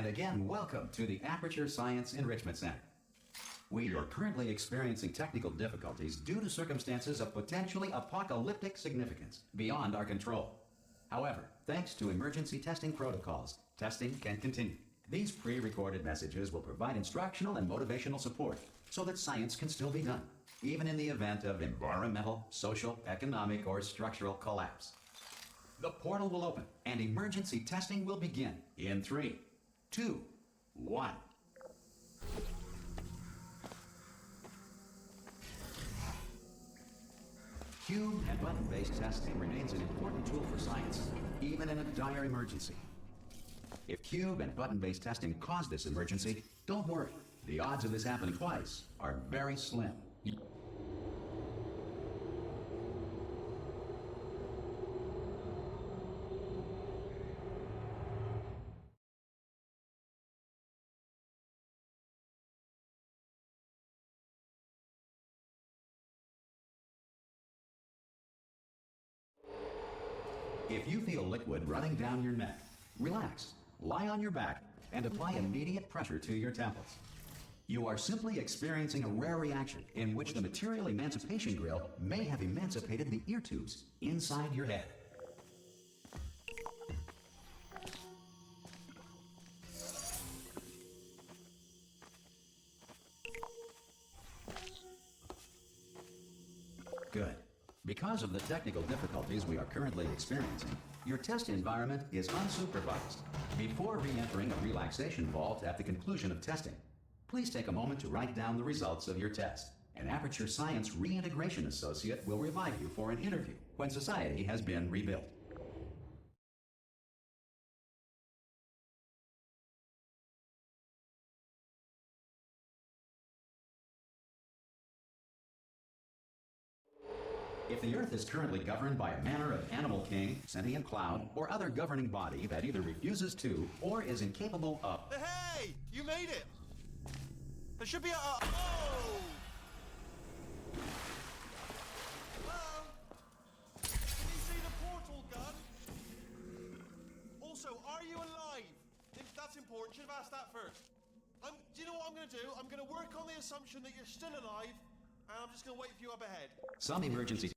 And again, welcome to the Aperture Science Enrichment Center. We are currently experiencing technical difficulties due to circumstances of potentially apocalyptic significance beyond our control. However, thanks to emergency testing protocols, testing can continue. These pre-recorded messages will provide instructional and motivational support so that science can still be done, even in the event of environmental, social, economic, or structural collapse. The portal will open and emergency testing will begin in 3, 2, 1. Cube and button-based testing remains an important tool for science, even in a dire emergency. If cube and button-based testing caused this emergency, don't worry. The odds of this happening twice are very slim. If you feel liquid running down your neck, relax, lie on your back, and apply immediate pressure to your temples. You are simply experiencing a rare reaction in which the material emancipation grill may have emancipated the ear tubes inside your head. Good. Because of the technical difficulties we are currently experiencing, your test environment is unsupervised. Before re-entering a relaxation vault at the conclusion of testing, please take a moment to write down the results of your test. An Aperture Science Reintegration Associate will revive you for an interview when society has been rebuilt. If the Earth is currently governed by a manner of animal king, sentient cloud, or other governing body that either refuses to or is incapable of... Hey! You made it! There should be a... Oh! Hello? Can you see the portal gun? Also, are you alive? That's important. Should have asked that first. Do you know what I'm going to do? I'm going to work on the assumption that you're still alive, and I'm just going to wait for you up ahead. Some emergency...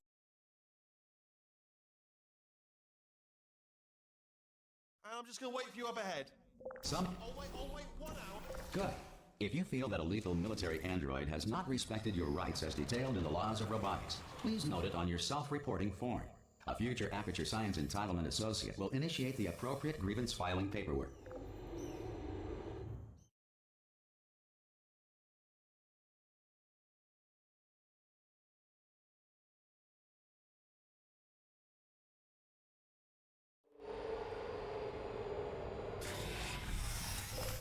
I'm just going to wait for you up ahead. I'll wait 1 hour. Good. If you feel that a lethal military android has not respected your rights as detailed in the laws of robotics, please note it on your self-reporting form. A future Aperture Science Entitlement Associate will initiate the appropriate grievance filing paperwork.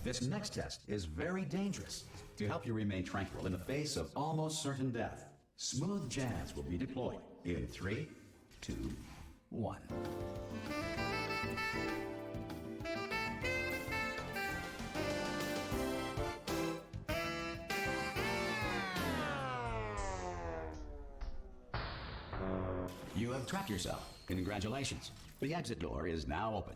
This next test is very dangerous. To help you remain tranquil in the face of almost certain death, smooth jazz will be deployed in 3, 2, 1. You have trapped yourself. Congratulations. The exit door is now open.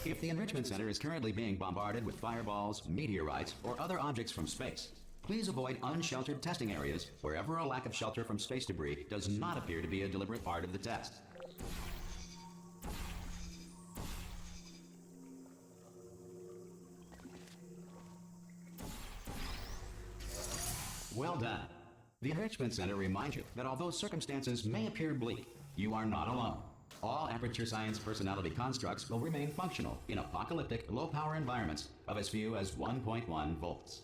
If the Enrichment Center is currently being bombarded with fireballs, meteorites, or other objects from space, please avoid unsheltered testing areas wherever a lack of shelter from space debris does not appear to be a deliberate part of the test. Well done. The Enrichment Center reminds you that although circumstances may appear bleak, you are not alone. All Aperture Science personality constructs will remain functional in apocalyptic, low-power environments of as few as 1.1 volts.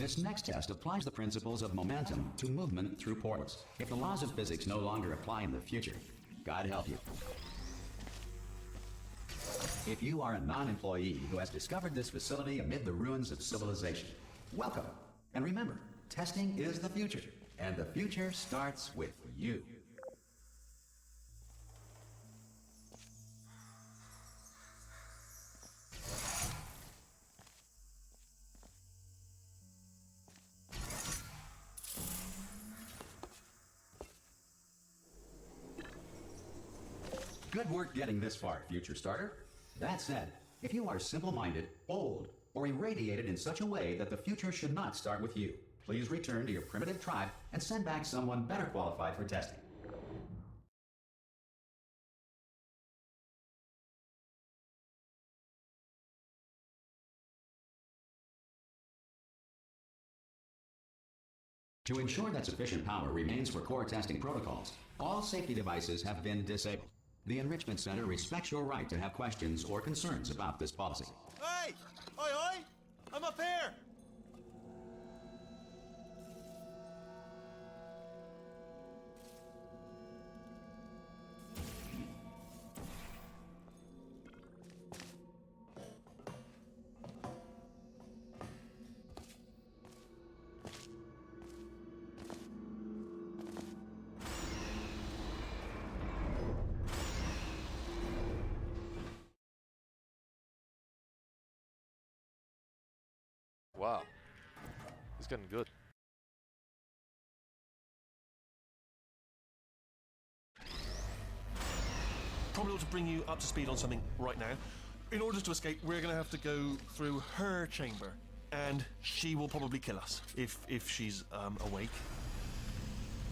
This next test applies the principles of momentum to movement through portals. If the laws of physics no longer apply in the future, God help you. If you are a non-employee who has discovered this facility amid the ruins of civilization, welcome. And remember, testing is the future, and the future starts with you. Good work getting this far, future starter. That said, if you are simple-minded, old, or irradiated in such a way that the future should not start with you, please return to your primitive tribe and send back someone better qualified for testing. To ensure that sufficient power remains for core testing protocols, all safety devices have been disabled. The Enrichment Center respects your right to have questions or concerns about this policy. Hey! Oi, oi! I'm up here! Wow. It's getting good. Probably ought to bring you up to speed on something right now. In order to escape, we're going to have to go through her chamber. And she will probably kill us, if she's awake.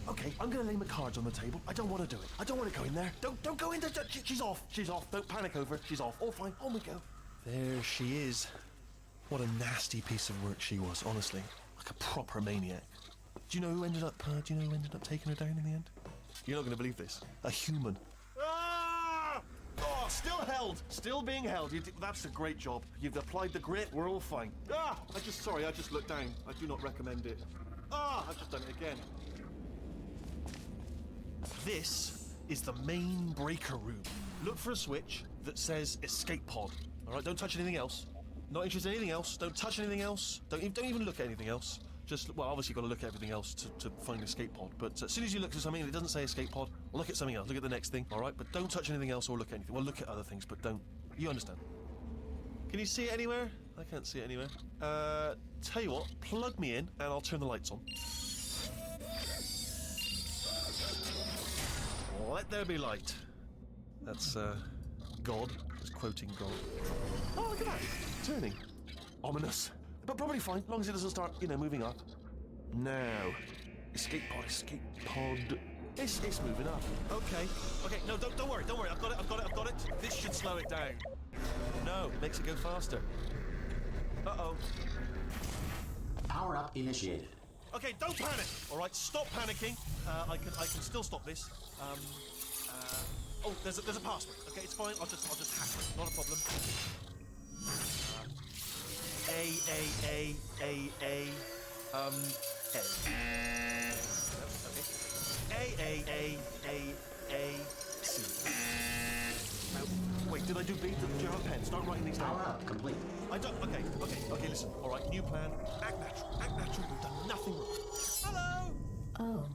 Okay, I'm going to lay my cards on the table. I don't want to do it. I don't want to go in there. Don't go in there. She's off. She's off. Don't panic over it. She's off. All fine. On we go. There she is. What a nasty piece of work she was, honestly. Like a proper maniac. Do you know who ended up taking her down in the end? You're not going to believe this. A human. Ah! Oh, still held. Still being held. That's a great job. You've applied the grit. We're all fine. Ah! I just looked down. I do not recommend it. Ah! I've just done it again. This is the main breaker room. Look for a switch that says escape pod. All right, don't touch anything else. Not interested in anything else. Don't touch anything else. Don't even look at anything else. Just, well, obviously you've got to look at everything else to find an escape pod. But as soon as you look at something and it doesn't say escape pod, look at something else. Look at the next thing, all right? But don't touch anything else or look at anything. Well, look at other things, but don't. You understand. Can you see it anywhere? I can't see it anywhere. Tell you what, plug me in and I'll turn the lights on. Let there be light. That's, God. Just quoting God. Oh, look at that. Turning. Ominous. But probably fine, as long as it doesn't start, moving up. Now. Escape pod. It's moving up. Okay, no, don't worry. I've got it. This should slow it down. No, makes it go faster. Uh-oh. Power up initiated. Okay, don't panic. All right, stop panicking. I can still stop this. Oh, there's a password. Okay, it's fine. I'll just hack it. Not a problem. A. Okay. A. C. Now, wait, did I do B? Do you have a pen? Start writing these down. Power up complete. I don't. Okay. Listen. All right, new plan. Act natural. We've done nothing wrong. Hello. Oh,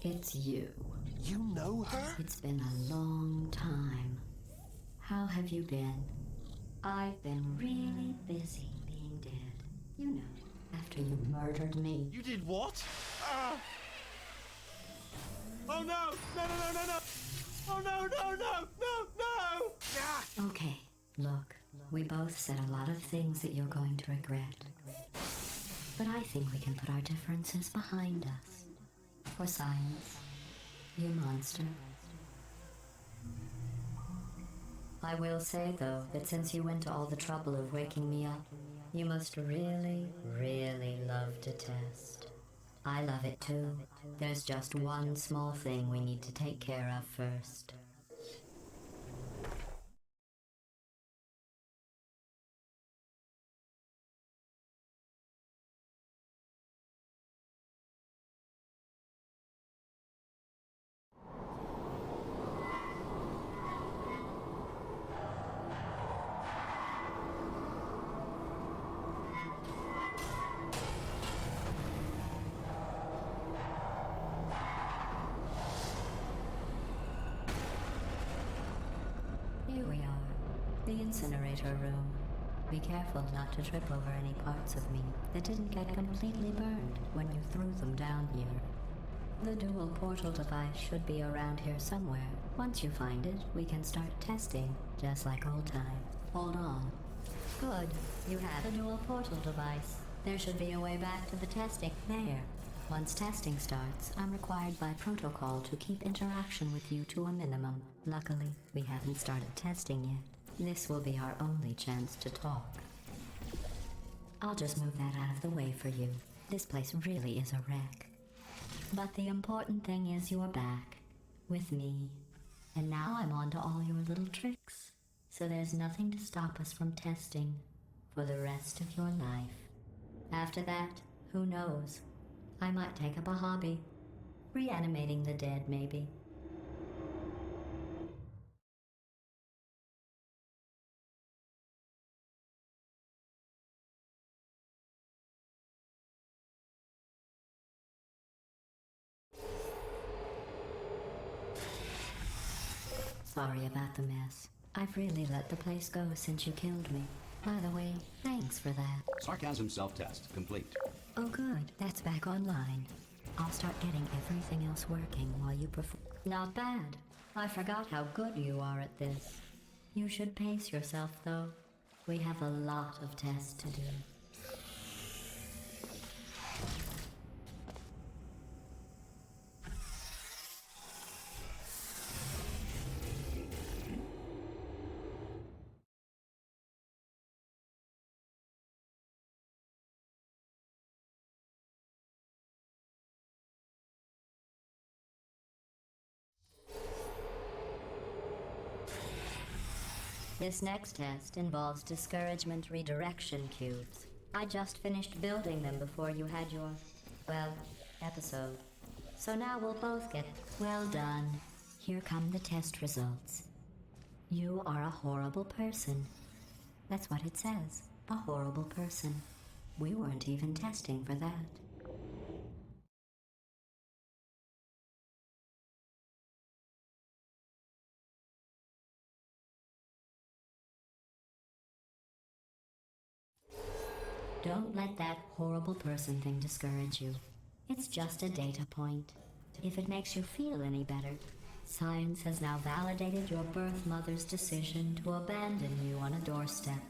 it's you. You know her? It's been a long time. How have you been? I've been really busy being dead. You know, after you murdered me. You did what? Oh no! No! Oh no! Ah! Okay, look, we both said a lot of things that you're going to regret. But I think we can put our differences behind us. For science, you monster. I will say, though, that since you went to all the trouble of waking me up, you must really, really love to test. I love it too. There's just one small thing we need to take care of first. the incinerator room. Be careful not to trip over any parts of me that didn't get completely burned when you threw them down here. The dual portal device should be around here somewhere. Once you find it, we can start testing, just like old times. Hold on. Good. You have a dual portal device. There should be a way back to the testing. There. Once testing starts, I'm required by protocol to keep interaction with you to a minimum. Luckily, we haven't started testing yet. This will be our only chance to talk. I'll just move that out of the way for you. This place really is a wreck. But the important thing is you're back. With me. And now I'm on to all your little tricks. So there's nothing to stop us from testing for the rest of your life. After that, who knows? I might take up a hobby. Reanimating the dead, maybe. Sorry about the mess. I've really let the place go since you killed me. By the way, thanks for that. Sarcasm self-test complete. Oh good, that's back online. I'll start getting everything else working while you perform. Not bad. I forgot how good you are at this. You should pace yourself though. We have a lot of tests to do. This next test involves discouragement redirection cubes. I just finished building them before you had your, well, episode. So now we'll both get, well done. Here come the test results. You are a horrible person. That's what it says, a horrible person. We weren't even testing for that. Don't let that horrible person thing discourage you. It's just a data point. If it makes you feel any better, science has now validated your birth mother's decision to abandon you on a doorstep.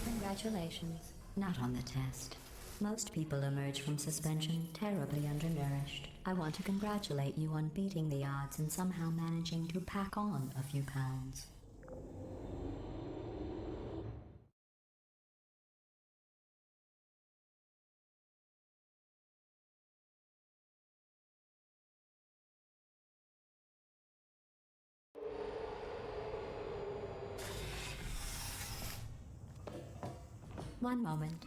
Congratulations. Not on the test. Most people emerge from suspension terribly undernourished. I want to congratulate you on beating the odds and somehow managing to pack on a few pounds. One moment.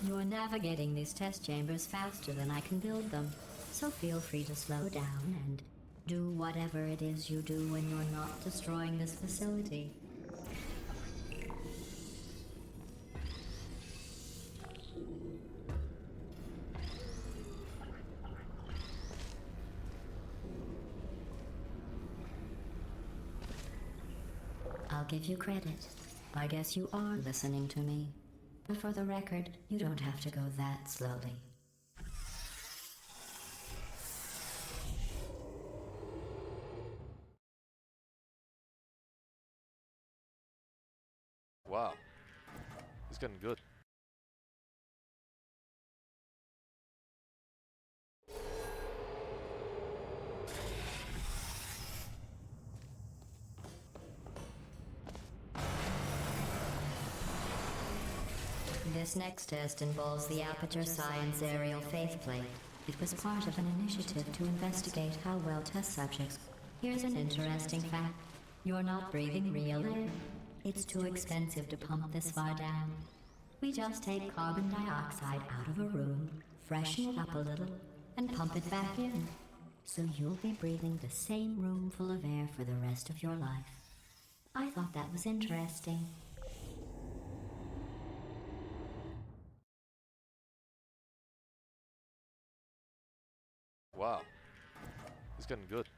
You're navigating these test chambers faster than I can build them, so feel free to slow down and do whatever it is you do when you're not destroying this facility. I'll give you credit. I guess you are listening to me. But for the record, you don't have to go that slowly. Wow. He's getting good. This next test involves the Aperture Science Aerial Faithplate. It was part of an initiative to investigate how well test subjects... Here's an interesting fact. You're not breathing real air. It's too expensive to pump this far down. We just take carbon dioxide out of a room, freshen it up a little, and pump it back in. So you'll be breathing the same room full of air for the rest of your life. I thought that was interesting. Wow. He's getting good.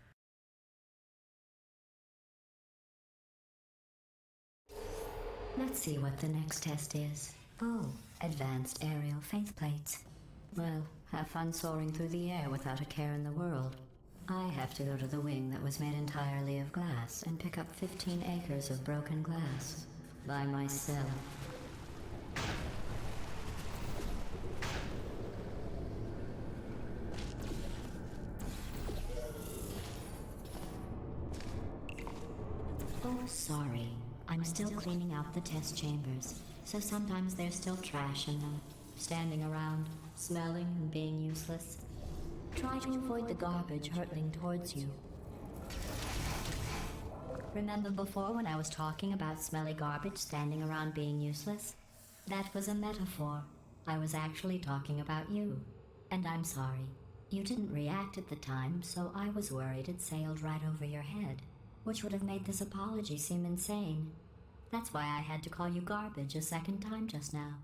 Let's see what the next test is. Oh, advanced aerial faith plates. Well, have fun soaring through the air without a care in the world. I have to go to the wing that was made entirely of glass and pick up 15 acres of broken glass. By myself. Oh, sorry. I'm still cleaning out the test chambers, so sometimes there's still trash in them, standing around, smelling and being useless. Try to avoid the garbage hurtling towards you. Remember before when I was talking about smelly garbage standing around being useless? That was a metaphor. I was actually talking about you. And I'm sorry. You didn't react at the time, so I was worried it sailed right over your head, which would have made this apology seem insane. That's why I had to call you garbage a second time just now.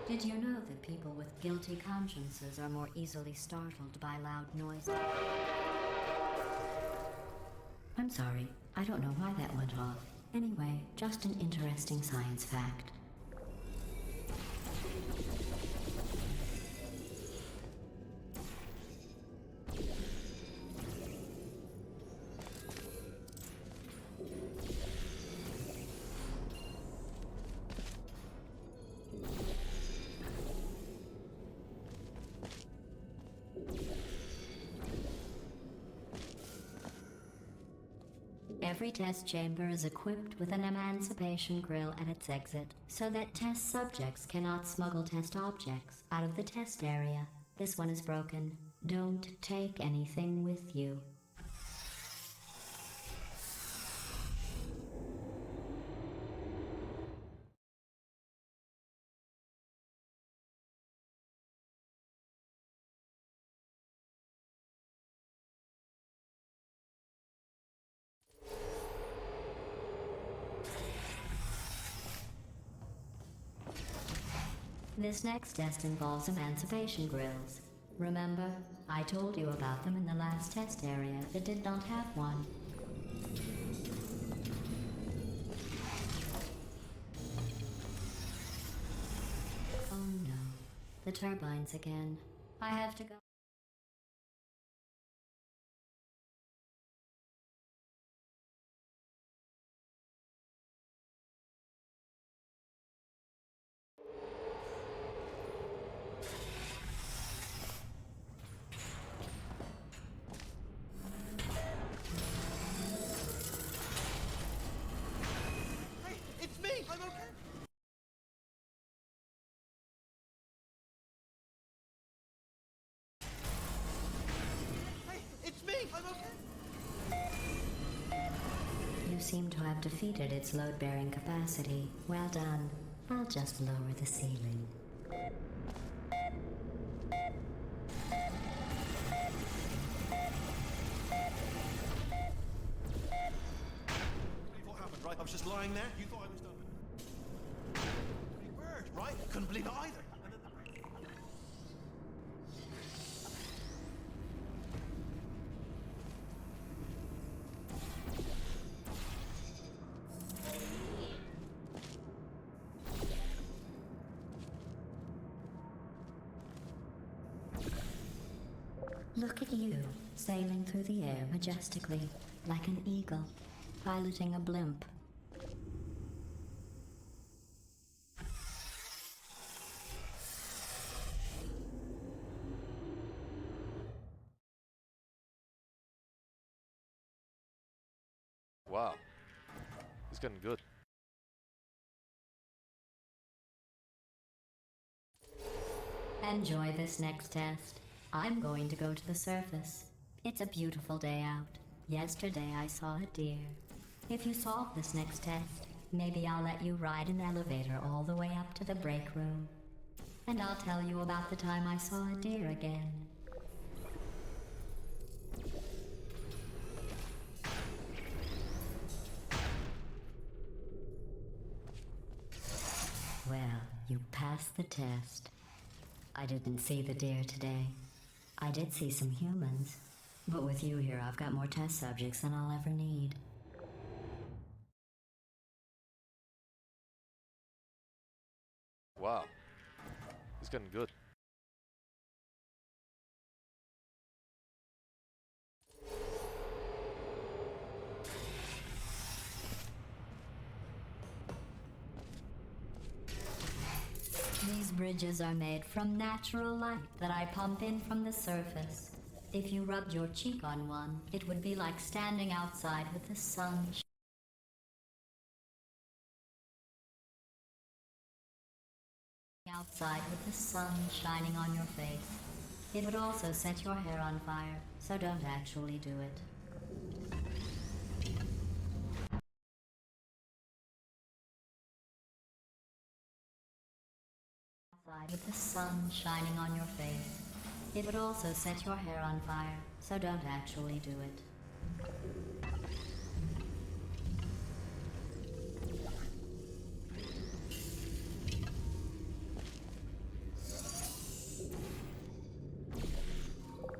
Did you know that people with guilty consciences are more easily startled by loud noises? I'm sorry, I don't know why that went off. Anyway, just an interesting science fact. Every test chamber is equipped with an emancipation grill at its exit, so that test subjects cannot smuggle test objects out of the test area. This one is broken. Don't take anything with you. This next test involves emancipation grills. Remember, I told you about them in the last test area that did not have one. Oh no, the turbines again. I have to go. Hey, it's me! I'm okay! Hey, it's me! I'm okay! You seem to have defeated its load-bearing capacity. Well done. I'll just lower the ceiling. What happened, right? I was just lying there. You thought I was done. Big bird, right? Couldn't believe it either. And then Look at you, sailing through the air majestically, like an eagle, piloting a blimp. Wow. He's getting good. Enjoy this next test. I'm going to go to the surface. It's a beautiful day out. Yesterday I saw a deer. If you solve this next test, maybe I'll let you ride an elevator all the way up to the break room. And I'll tell you about the time I saw a deer again. Well, you passed the test. I didn't see the deer today. I did see some humans. But with you here, I've got more test subjects than I'll ever need. Wow. It's getting good. These bridges are made from natural light that I pump in from the surface. If you rubbed your cheek on one, it would be like standing outside with the sun shining on your face. It would also set your hair on fire, so don't actually do it. Outside with the sun shining on your face. It would also set your hair on fire, so don't actually do it.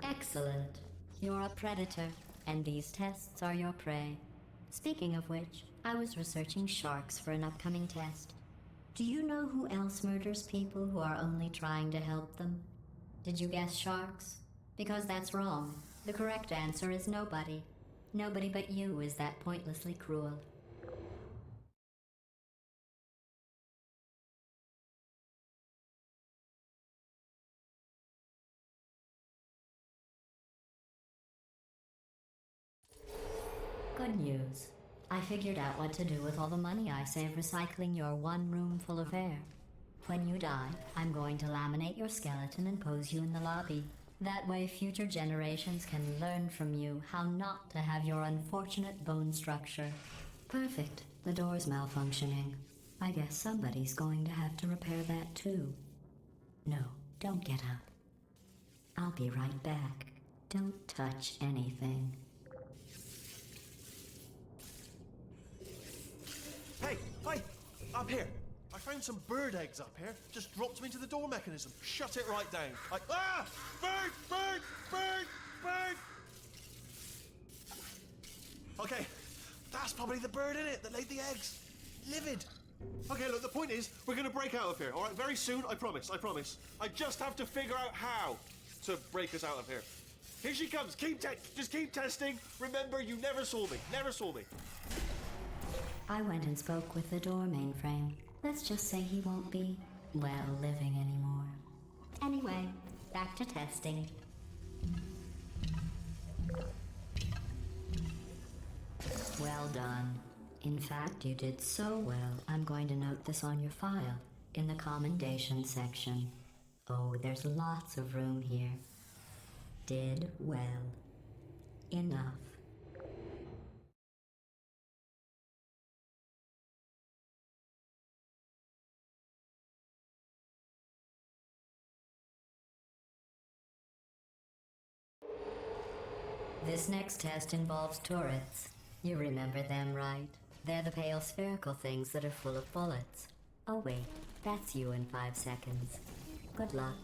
Excellent. You're a predator, and these tests are your prey. Speaking of which, I was researching sharks for an upcoming test. Do you know who else murders people who are only trying to help them? Did you guess sharks? Because that's wrong. The correct answer is nobody. Nobody but you is that pointlessly cruel. Good news. I figured out what to do with all the money I save recycling your one room full of air. When you die, I'm going to laminate your skeleton and pose you in the lobby. That way future generations can learn from you how not to have your unfortunate bone structure. Perfect. The door's malfunctioning. I guess somebody's going to have to repair that too. No, don't get up. I'll be right back. Don't touch anything. Hey, up here. I found some bird eggs up here. Just dropped them into the door mechanism. Shut it right down. Bird! Okay, that's probably the bird in it that laid the eggs. Livid. Okay, look, the point is, we're gonna break out of here, all right? Very soon, I promise. I just have to figure out how to break us out of here. Here she comes. Just keep testing. Remember, you never saw me. I went and spoke with the door mainframe. Let's just say he won't be, well, living anymore. Anyway, back to testing. Well done. In fact, you did so well, I'm going to note this on your file, in the commendation section. Oh, there's lots of room here. Did well. Enough. This next test involves turrets. You remember them, right? They're the pale spherical things that are full of bullets. Oh wait, that's you in 5 seconds. Good luck.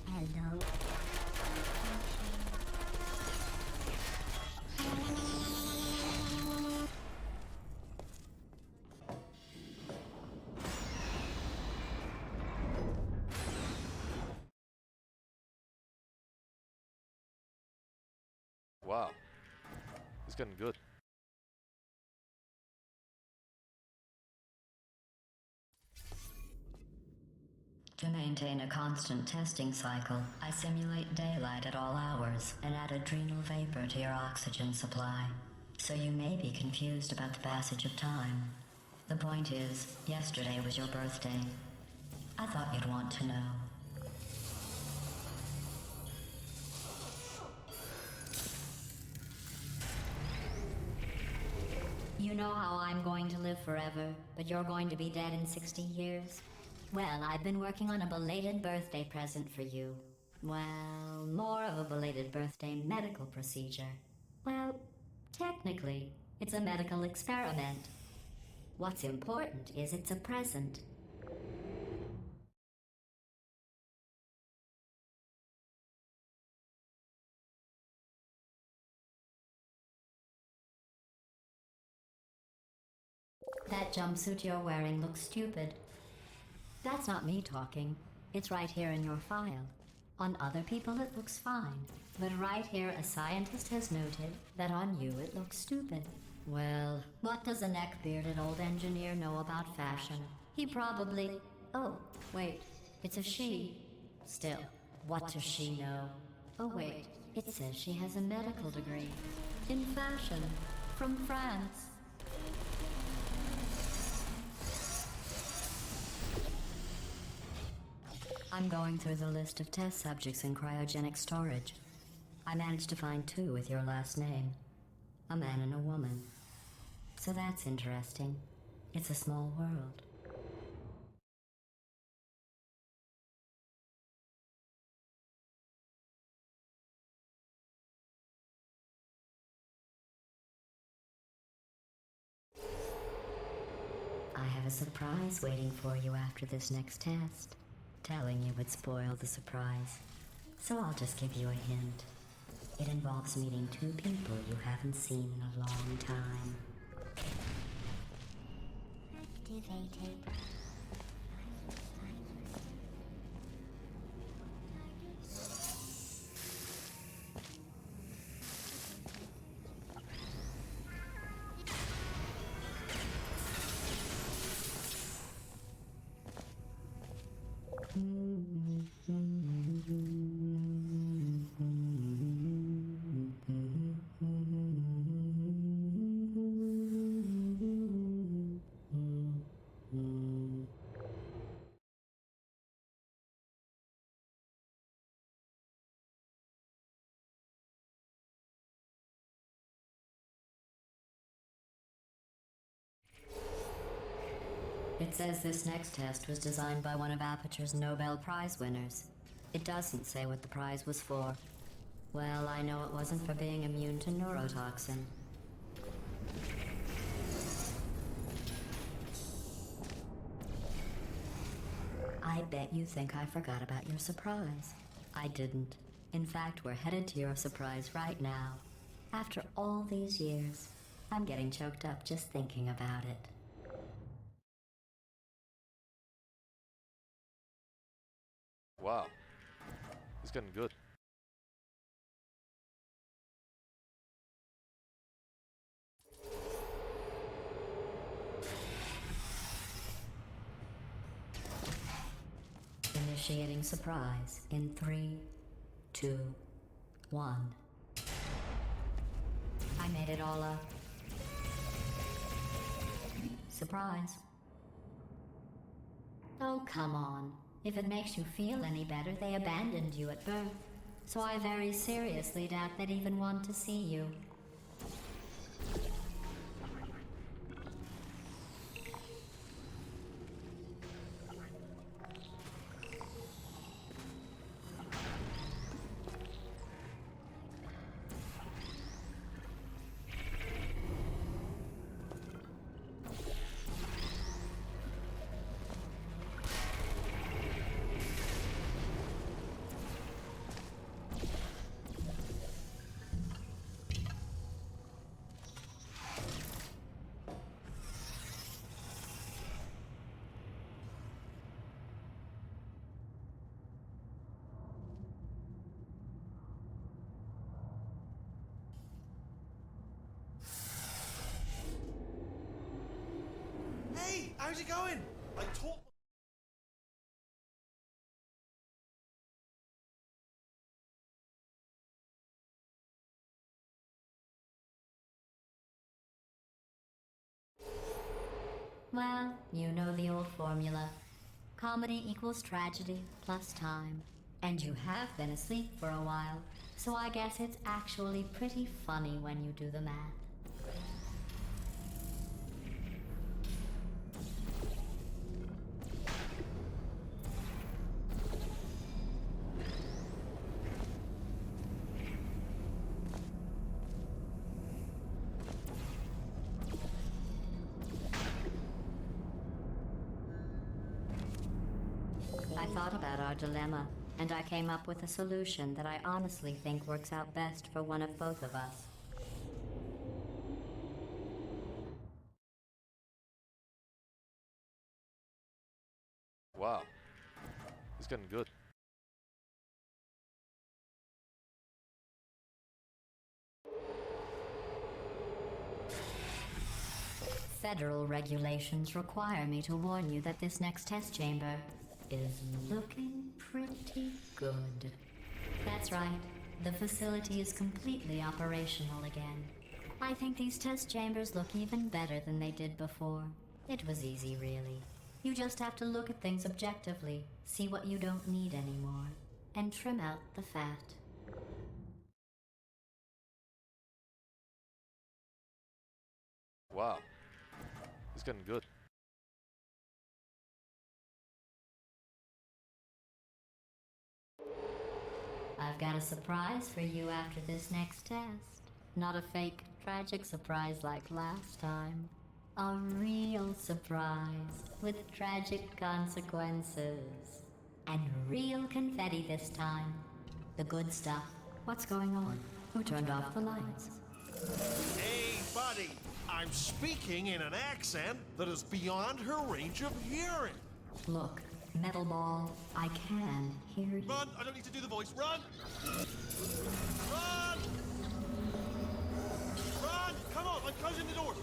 Hello. Wow. It's getting good. To maintain a constant testing cycle, I simulate daylight at all hours and add adrenal vapor to your oxygen supply. So you may be confused about the passage of time. The point is, yesterday was your birthday. I thought you'd want to know. You know how I'm going to live forever, but you're going to be dead in 60 years? Well, I've been working on a belated birthday present for you. Well, more of a belated birthday medical procedure. Well, technically, it's a medical experiment. What's important is it's a present. That jumpsuit you're wearing looks stupid. That's not me talking. It's right here in your file. On other people it looks fine, but right here a scientist has noted that on you it looks stupid. Well, what does a neck-bearded old engineer know about fashion? He probably... Oh, wait, it's a she. Still, what does she know? Oh wait, it says she has a medical degree. In fashion. From France. I'm going through the list of test subjects in cryogenic storage. I managed to find 2 with your last name. A man and a woman. So that's interesting. It's a small world. I have a surprise waiting for you after this next test. Telling you would spoil the surprise. So I'll just give you a hint. It involves meeting 2 people you haven't seen in a long time. Activated. It says this next test was designed by one of Aperture's Nobel Prize winners. It doesn't say what the prize was for. Well, I know it wasn't for being immune to neurotoxin. I bet you think I forgot about your surprise. I didn't. In fact, we're headed to your surprise right now. After all these years, I'm getting choked up just thinking about it. Wow. It's getting good. Initiating surprise in 3, 2, 1. I made it all up. Surprise. Oh, come on. If it makes you feel any better, they abandoned you at birth. So I very seriously doubt they'd even want to see you. Hey, how's it going? I taught. Well, you know the old formula. Comedy equals tragedy plus time. And you have been asleep for a while, so I guess it's actually pretty funny when you do the math. thought about our dilemma, and I came up with a solution that I honestly think works out best for one of both of us. Wow. It's getting good. Federal regulations require me to warn you that this next test chamber is looking pretty good. That's right. The facility is completely operational again. I think these test chambers look even better than they did before. It was easy, really. You just have to look at things objectively, see what you don't need anymore, and trim out the fat. Wow. It's getting good. I've got a surprise for you after this next test. Not a fake, tragic surprise like last time. A real surprise with tragic consequences. And real confetti this time. The good stuff. What's going on? Who turned off the lights? Hey, buddy! I'm speaking in an accent that is beyond her range of hearing. Look, Metal Ball, I can hear you. Run! I don't need to do the voice. Run! Run! Run! Come on, I'm closing the doors.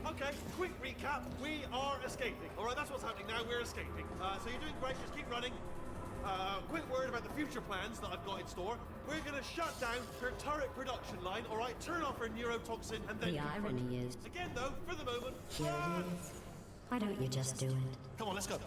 Okay, quick recap. We are escaping. All right, that's what's happening now. We're escaping. So you're doing great. Just keep running. Quick word about the future plans that I've got in store. We're going to shut down her turret production line, all right? Turn off her neurotoxin and then... The irony is... Again, though, for the moment... Here it is. Why don't you just do it? Come on, let's go.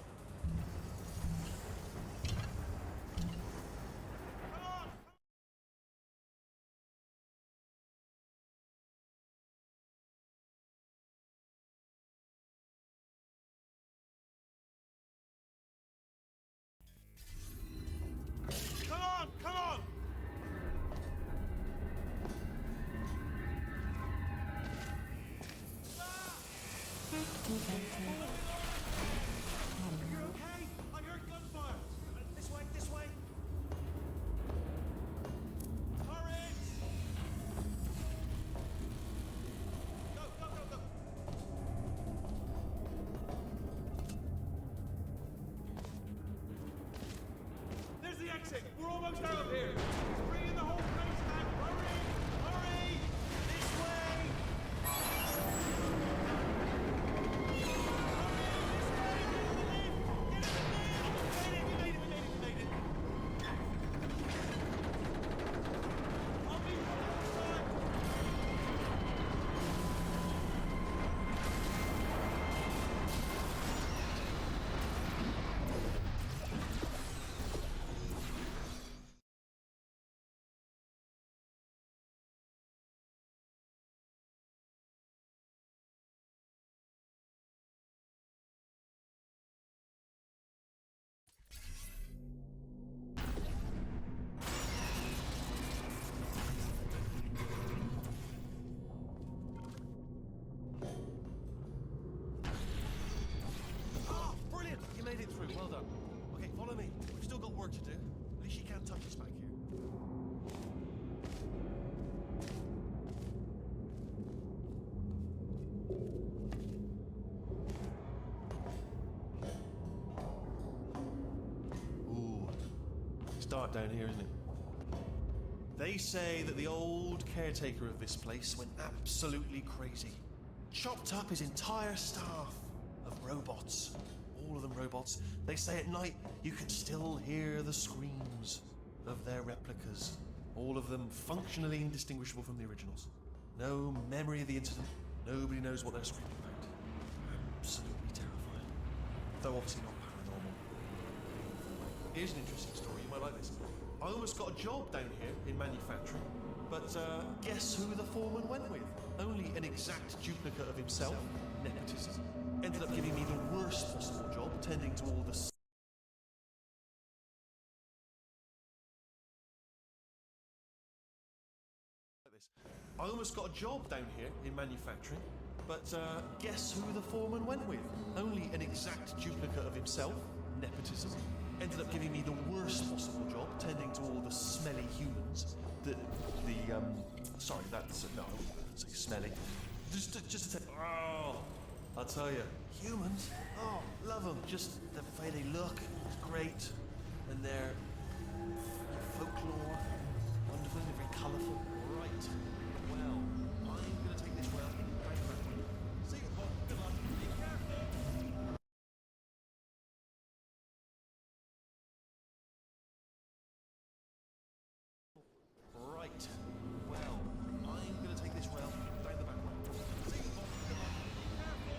Come on, come on! You're okay? I heard gunfire. This way, this way. Turrets! Go, go, go, go. There's the exit. We're almost out of here. Bring in the whole place back. Hurry! Hurry! This way! Oh, brilliant! You made it through. Well done. Okay, follow me. We've still got work to do. At least you can't touch us back here. Ooh, it's dark down here, isn't it? They say that the old caretaker of this place went absolutely crazy. Chopped up his entire staff of robots. All of them robots. They say at night you can still hear the screams of their replicas. All of them functionally indistinguishable from the originals. No memory of the incident. Nobody knows what they're screaming about. Absolutely terrifying. Though obviously not paranormal. Here's an interesting story. You might like this. I almost got a job down here in manufacturing, but guess who the foreman went with? Only an exact duplicate of himself, nepotism. Ended up giving me the worst possible job, tending to all the... I almost got a job down here in manufacturing, but guess who the foreman went with? Only an exact duplicate of himself, nepotism. ended up giving me the worst possible job, tending to all the smelly humans. Sorry, that's no, I wouldn't say smelly. Just to say, oh, I'll tell you, humans, oh, love them. Just the way they look is great, and their folklore, wonderful, they're very colourful. Right. Well, I'm gonna take this well. See you, Bob. Good luck. Be careful. Right. Well, I'm gonna take this well down the back way. See you, Bob. Good luck. Be careful.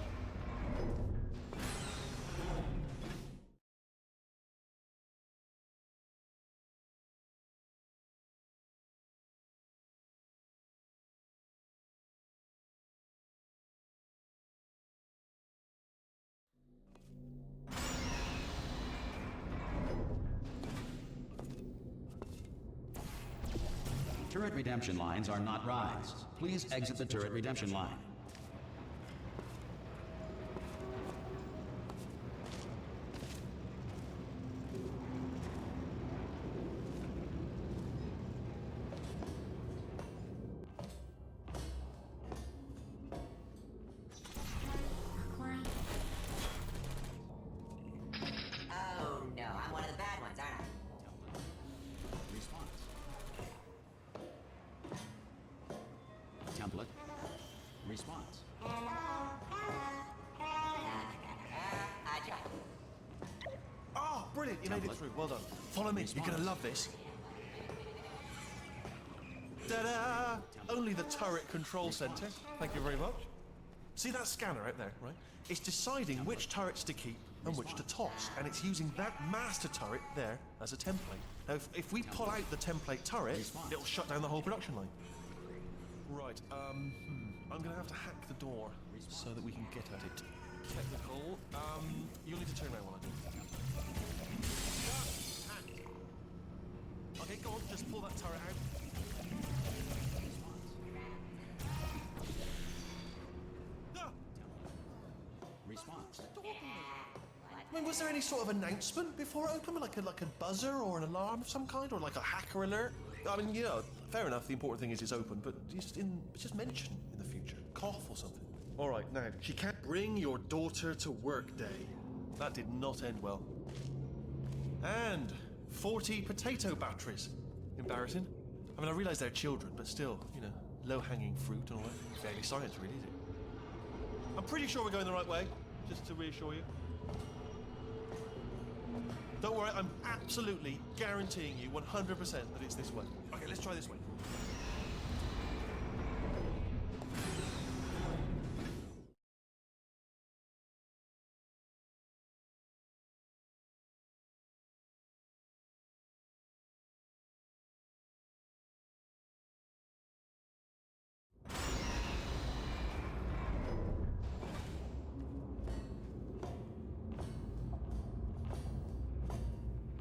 Turret redemption lines are not rides. Please exit the turret redemption line. Oh no, I'm one of the bad ones, aren't I? Response. Template. Response. I tried. Oh, brilliant! You made it Template. through. Well done. Follow me. You're gonna love this. Ta-da! Only the turret control center. Thank you very much. See that scanner out there, right? It's deciding which turrets to keep and which to toss, and it's using that master turret there as a template. Now, if we pull out the template turret, it'll shut down the whole production line. Right. I'm gonna have to hack the door so that we can get at it. Technical. You'll need to turn around while I do it. Okay, go on. Just pull that turret out. Ah! Response. I mean, was there any sort of announcement before it opened, like a buzzer or an alarm of some kind, or like a hacker alert? I mean, yeah, fair enough. The important thing is it's open, but just mention in the future, cough or something. All right, now she can't bring your daughter to work day. That did not end well. And 40 potato batteries. Embarrassing. I mean, I realise they're children, but still, you know, low-hanging fruit and all that. Barely science, really, is it? I'm pretty sure we're going the right way, just to reassure you. Don't worry, I'm absolutely guaranteeing you 100% that it's this way. Okay, let's try this way.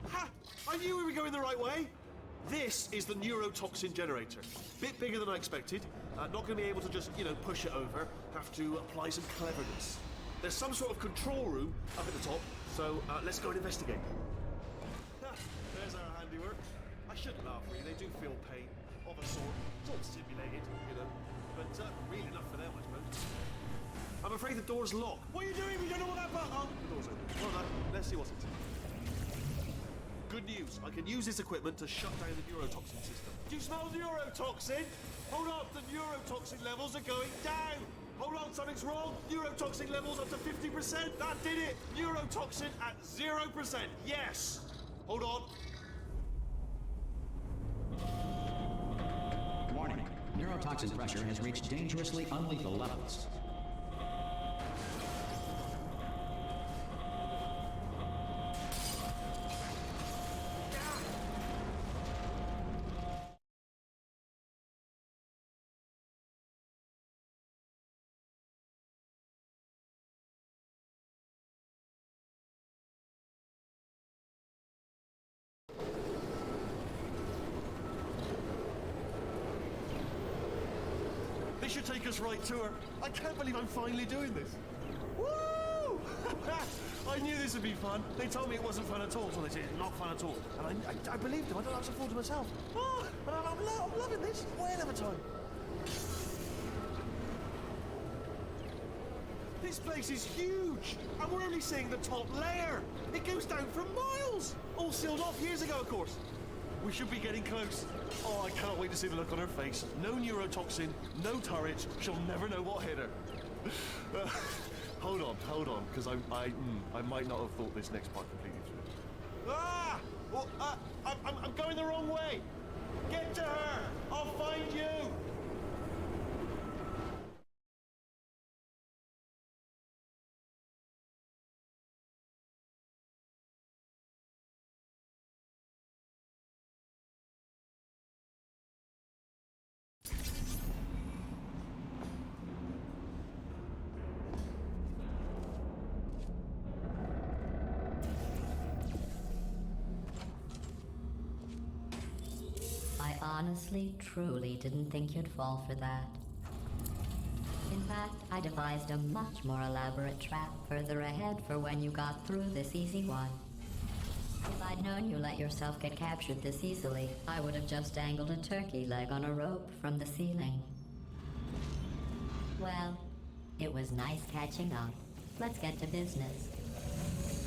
Ha! I knew we were going the right way. This is the neurotoxin generator. Bit bigger than I expected. Not going to be able to just, push it over. Have to apply some cleverness. There's some sort of control room up at the top, so let's go and investigate. Ha, there's our handiwork. I shouldn't laugh, really. They do feel pain, of a sort. It's all simulated, but really enough for them, I suppose. I'm afraid the door's locked. What are you doing? We don't know what that button. Oh, the door's open. Well done. Let's see what's inside. Good news. I can use this equipment to shut down the neurotoxin system. Do you smell neurotoxin? Hold on. The neurotoxin levels are going down. Hold on. Something's wrong. Neurotoxin levels up to 50%. That did it. Neurotoxin at 0%. Yes. Hold on. Warning. Neurotoxin pressure has reached dangerously unlethal levels. This should take us right to her. I can't believe I'm finally doing this. Woo! I knew this would be fun. They told me it wasn't fun at all, so they said it's not fun at all. And I believed them. I don't have to afford to myself. Oh, but I'm loving this. Whale of a time. This place is huge, and we're only seeing the top layer. It goes down for miles. All sealed off years ago, of course. We should be getting close. Oh, I can't wait to see the look on her face. No neurotoxin, no turret. She'll never know what hit her. Hold on, because I might not have thought this next part completely through. Ah! Well, I'm going the wrong way. Get to her. I'll find you. I honestly, truly didn't think you'd fall for that. In fact, I devised a much more elaborate trap further ahead for when you got through this easy one. If I'd known you let yourself get captured this easily, I would have just dangled a turkey leg on a rope from the ceiling. Well, it was nice catching up. Let's get to business.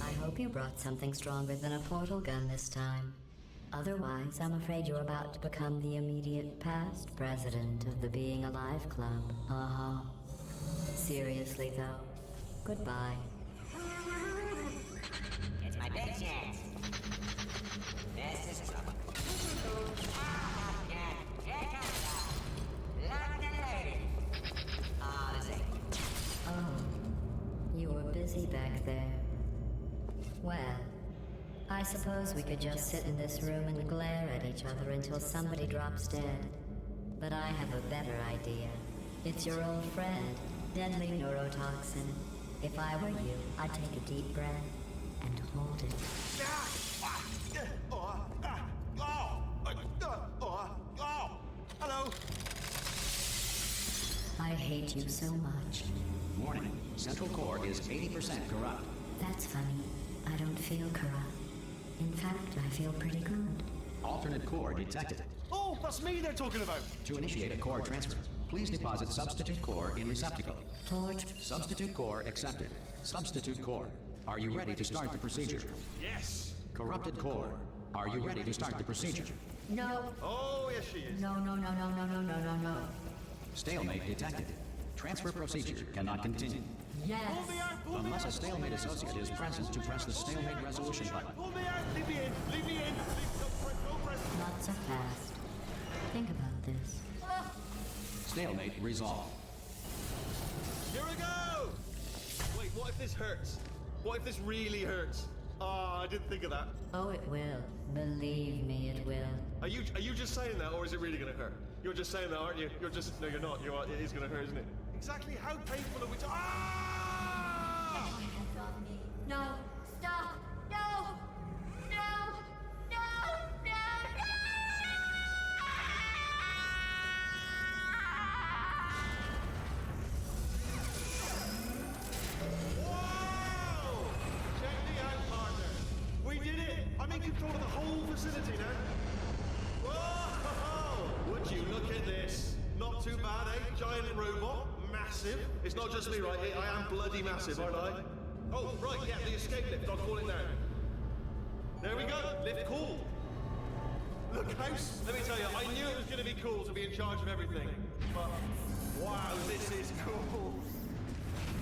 I hope you brought something stronger than a portal gun this time. Otherwise, I'm afraid you're about to become the immediate past president of the Being Alive Club. Uh-huh. Seriously, though, goodbye. It's my big chance. This is trouble. Here comes London lady. Honestly. Oh, you were busy back there. Well, I suppose we could just sit in this room and glare at each other until somebody drops dead. But I have a better idea. It's your old friend, deadly neurotoxin. If I were you, I'd take a deep breath and hold it. Hello. I hate you so much. Warning, central core is 80% corrupt. That's funny. I don't feel corrupt. In fact, I feel pretty good. Alternate core detected. Oh, that's me they're talking about. To initiate a core transfer, please deposit substitute core in receptacle. Torch. Substitute core accepted. Substitute core. Are you ready to start the procedure? Yes. Corrupted core. Are you ready to start the procedure? No. Oh, yes, she is. No. Stalemate detected. Transfer procedure cannot continue. Yes. Pull me Unless a out. stalemate associate is present to press the stalemate resolution button. Pull me out. Leave me in. Leave me in. Don't press. Not so fast. Think about this. Stalemate resolved. Here we go. Wait, what if this hurts? What if this really hurts? Ah, I didn't think of that. Oh, it will. Believe me, it will. Are you just saying that, or is it really gonna hurt? You're just saying that, aren't you? You're just... No, you're not. You are. It is gonna hurt, isn't it? Exactly how painful are we... Ah! No. Stop. No. Wow! Check me out, partner. We did it. I'm in control of the whole facility now. Whoa! Would you look at this? Not too bad, eh? Giant robot. Massive. It's not just me, right? I am bloody massive, aren't I? Oh, right, yeah, the escape lift. I'll call it now. There we go. Lift cool. Look, house. Let me tell you, I knew it was going to be cool to be in charge of everything. But, wow, this is cool.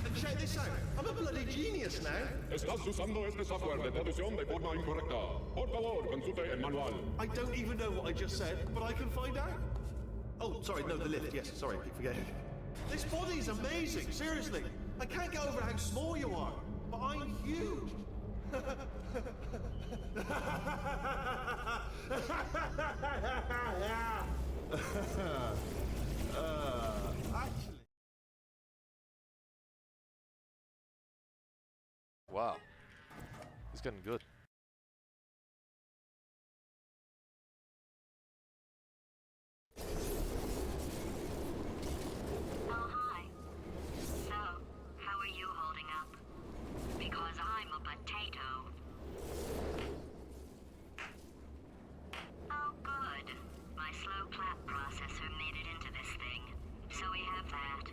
And check this out. I'm a bloody genius now. Estás usando este software de traducción de forma incorrecta. Por favor, consulte el manual. I don't even know what I just said, but I can find out. Oh, sorry, no, the lift. Yes, sorry, I keep forgetting. This body's amazing, seriously. I can't get over how small you are, but I'm huge. Actually... Wow. It's getting good. Oh, hi. So, how are you holding up? Because I'm up flap processor made it into this thing, so we have that.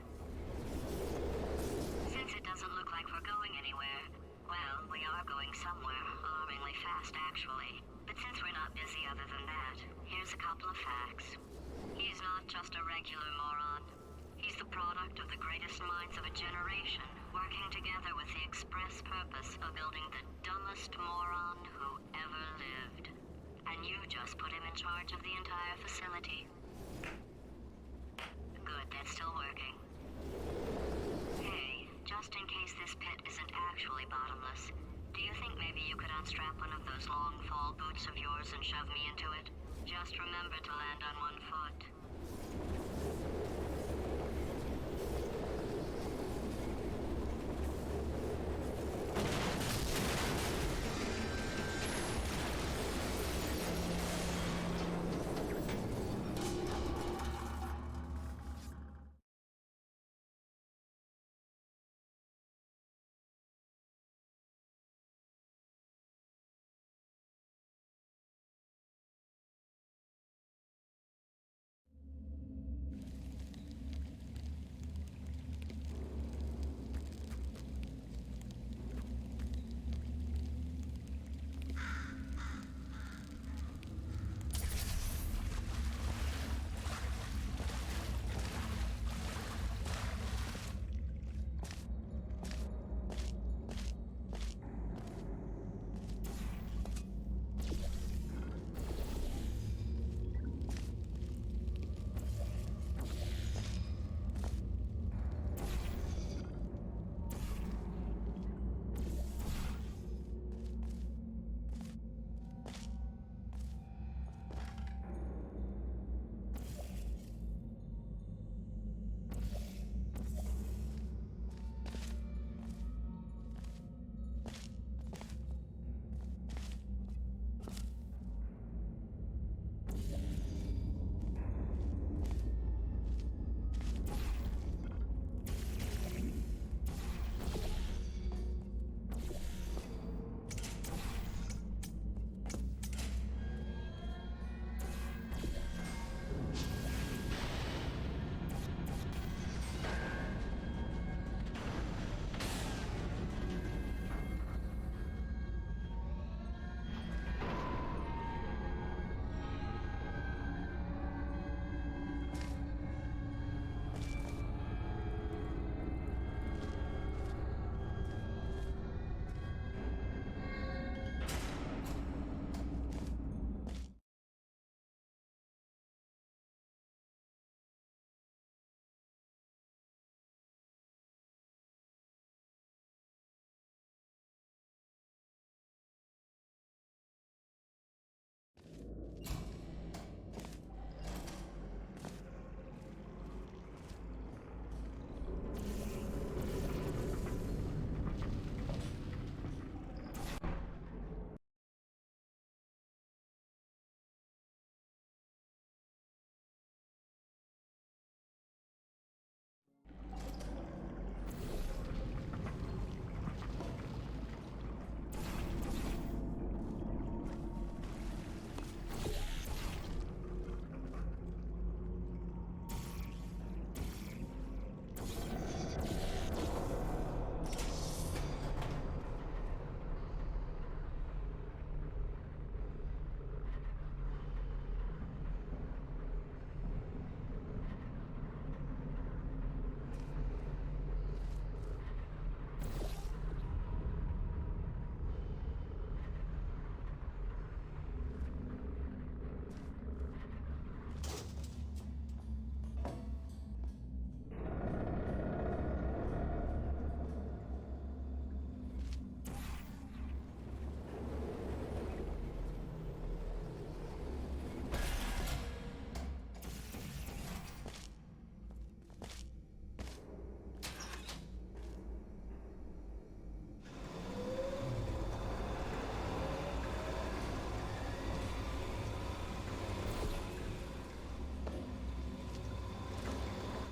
Since it doesn't look like we're going anywhere, well, we are going somewhere, alarmingly fast actually. But since we're not busy other than that, here's a couple of facts. He's not just a regular moron. He's the product of the greatest minds of a generation, working together with the express purpose of building the dumbest moron who ever lived. And you just put him in charge of the entire facility. Good, that's still working. Hey, just in case this pit isn't actually bottomless, do you think maybe you could unstrap one of those long fall boots of yours and shove me into it? Just remember to land on one foot.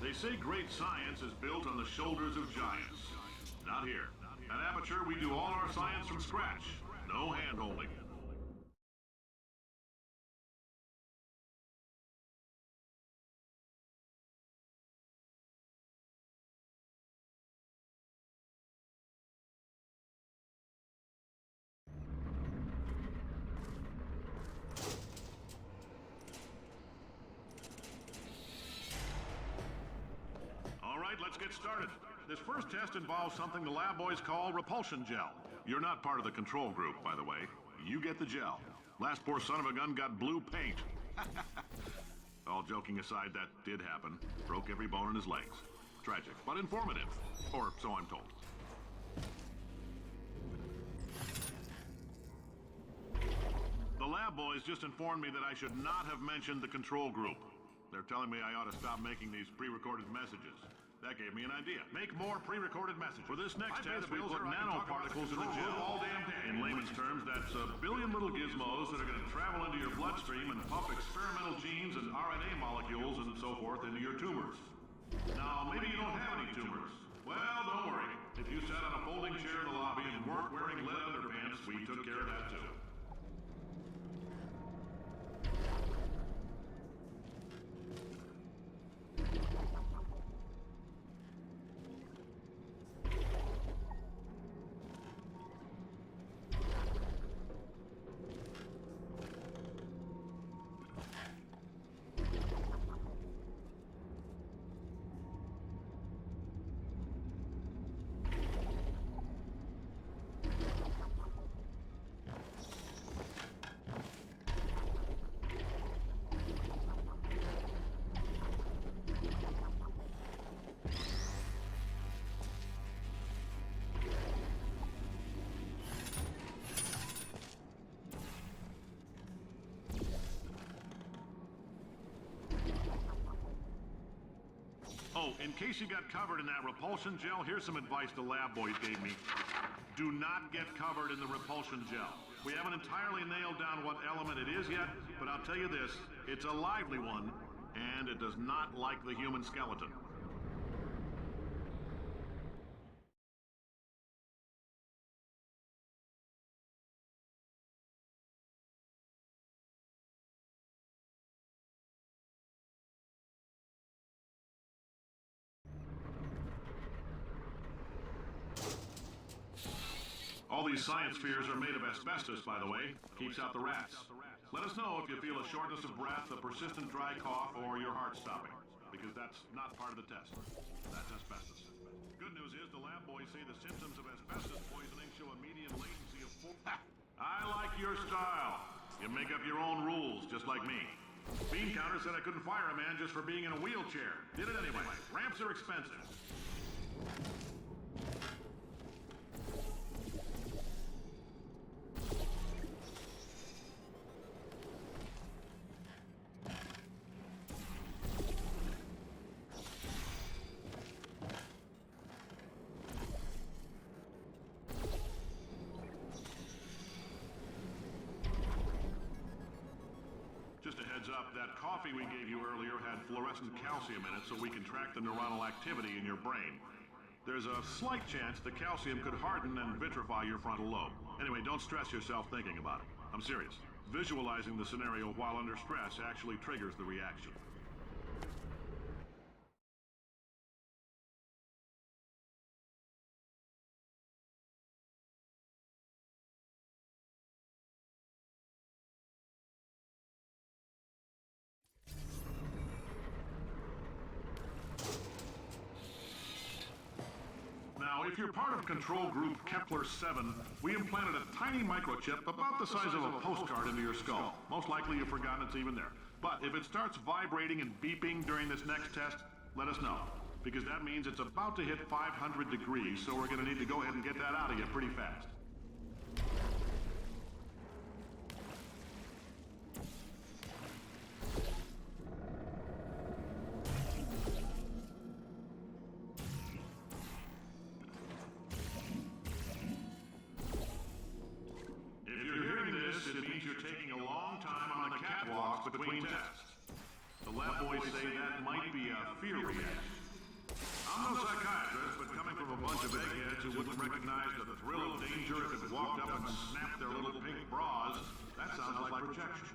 They say great science is built on the shoulders of giants. Not here. At Aperture, we do all our science from scratch. No hand-holding. get started. This first test involves something the lab boys call repulsion gel. You're not part of the control group, by the way. You get the gel. Last poor son of a gun got blue paint. All joking aside, that did happen. Broke every bone in his legs. Tragic, but informative. Or so I'm told. The lab boys just informed me that I should not have mentioned the control group. They're telling me I ought to stop making these pre-recorded messages. That gave me an idea. Make more pre-recorded messages. For this next test, we put nanoparticles in the gel all damn day. In layman's terms, that's a billion little gizmos that are going to travel into your bloodstream and pump experimental genes and RNA molecules and so forth into your tumors. Now, maybe you don't have any tumors. Well, don't worry. If you sat on a folding chair in the lobby and weren't wearing lead underpants, we took care of that too. Oh, in case you got covered in that repulsion gel, here's some advice the lab boys gave me. Do not get covered in the repulsion gel. We haven't entirely nailed down what element it is yet, but I'll tell you this, it's a lively one, and it does not like the human skeleton. All these science spheres are made of asbestos, by the way. Keeps out the rats. Let us know if you feel a shortness of breath, a persistent dry cough, or your heart stopping. Because that's not part of the test. That's asbestos. Good news is the lab boys say the symptoms of asbestos poisoning show a median latency of 4... I like your style. You make up your own rules, just like me. Bean Counter said I couldn't fire a man just for being in a wheelchair. Did it anyway. Ramps are expensive. Up, that coffee we gave you earlier had fluorescent calcium in it so we can track the neuronal activity in your brain. There's a slight chance the calcium could harden and vitrify your frontal lobe. Anyway, don't stress yourself thinking about it. I'm serious. Visualizing the scenario while under stress actually triggers the reaction. If you're part of Control Group Kepler-7, we implanted a tiny microchip about the size of a postcard into your skull. Most likely you've forgotten it's even there. But if it starts vibrating and beeping during this next test, let us know. Because that means it's about to hit 500 degrees, so we're going to need to go ahead and get that out of you pretty fast. Between tests. The lab boys say that might be a fear reaction. I'm no psychiatrist, but coming from a bunch of eggheads who wouldn't recognize the thrill of danger if it walked up and snapped their little pink bras, that sounds like projection.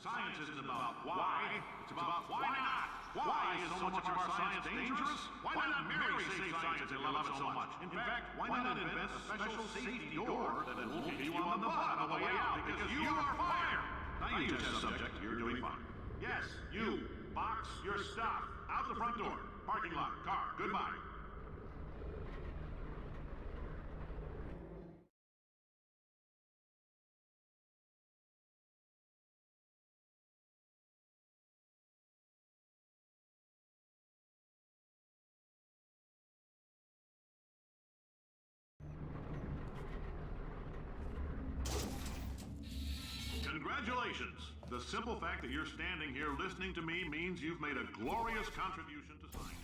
Science isn't about why, it's about why not. Why is so much of our science dangerous? Why not marry safe science and love it so much? In fact, why not invent a special safety door that will keep you on the butt on the way out because you are fired? Now you test subject, you're doing fine. Yes, you. Box your stuff. Out the front door. Parking lot. Car. Goodbye. Congratulations! The simple fact that you're standing here listening to me means you've made a glorious contribution to science.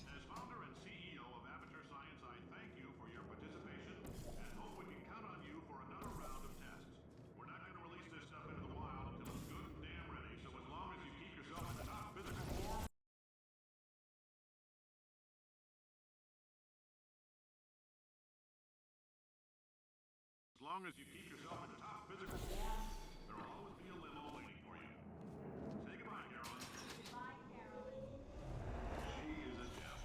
As founder and CEO of Aperture Science, I thank you for your participation and hope we can count on you for another round of tests. We're not going to release this stuff into the wild until it's good and damn ready, so as long as you keep yourself in the top physical form... As long as you keep yourself in top physical form, there will always be a limo waiting for you. Say goodbye, Carolyn. Goodbye, Carolyn. She is a gem.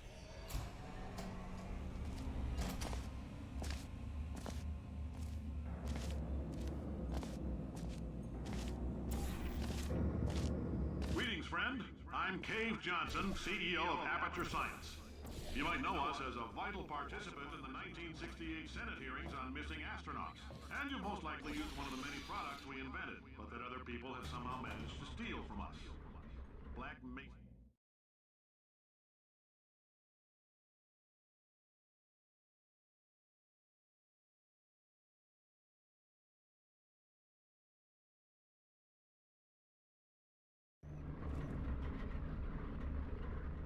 Greetings, friend. I'm Cave Johnson, CEO of Aperture Science. You might know us as a vital participant in the 1968 Senate hearings on missing astronauts. And you most likely used one of the many products we invented, but that other people have somehow managed to steal from us. Black Mesa.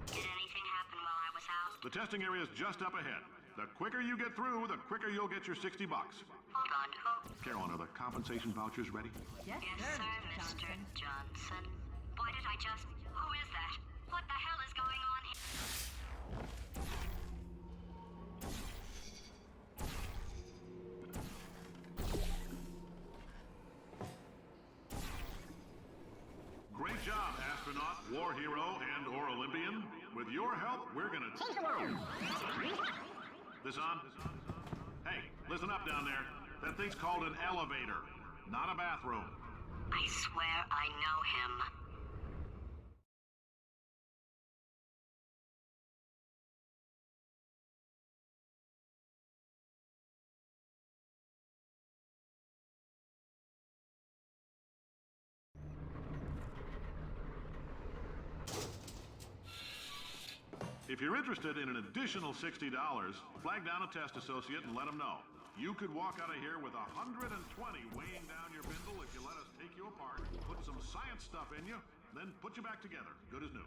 Did anything happen while I was out? The testing area is just up ahead. The quicker you get through, the quicker you'll get your $60. Hold on, who? Carolyn, are the compensation vouchers ready? Yes, sir, Mr. Johnson. Why did I just... Who is that? What the hell is going on here? Great job, astronaut, war hero, and/or Olympian. With your help, we're gonna take the world. This on? Hey, listen up down there. That thing's called an elevator, not a bathroom. I swear I know him. If you're interested in an additional $60, flag down a test associate and let them know. You could walk out of here with 120 weighing down your bindle if you let us take you apart, put some science stuff in you, then put you back together, good as new.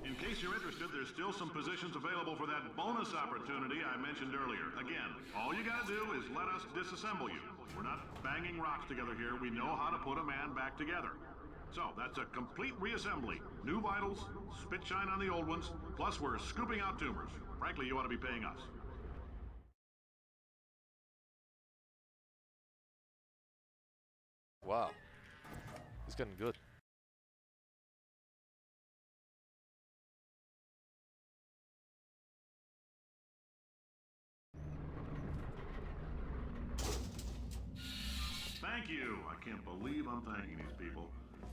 In case you're interested, there's still some positions available for that bonus opportunity I mentioned earlier. Again, all you gotta do is let us disassemble you. We're not banging rocks together here. We know how to put a man back together. So, that's a complete reassembly. New vitals, spit shine on the old ones, plus we're scooping out tumors. Frankly, you ought to be paying us. Wow. He's getting good. Thank you. I can't believe I'm thanking these people.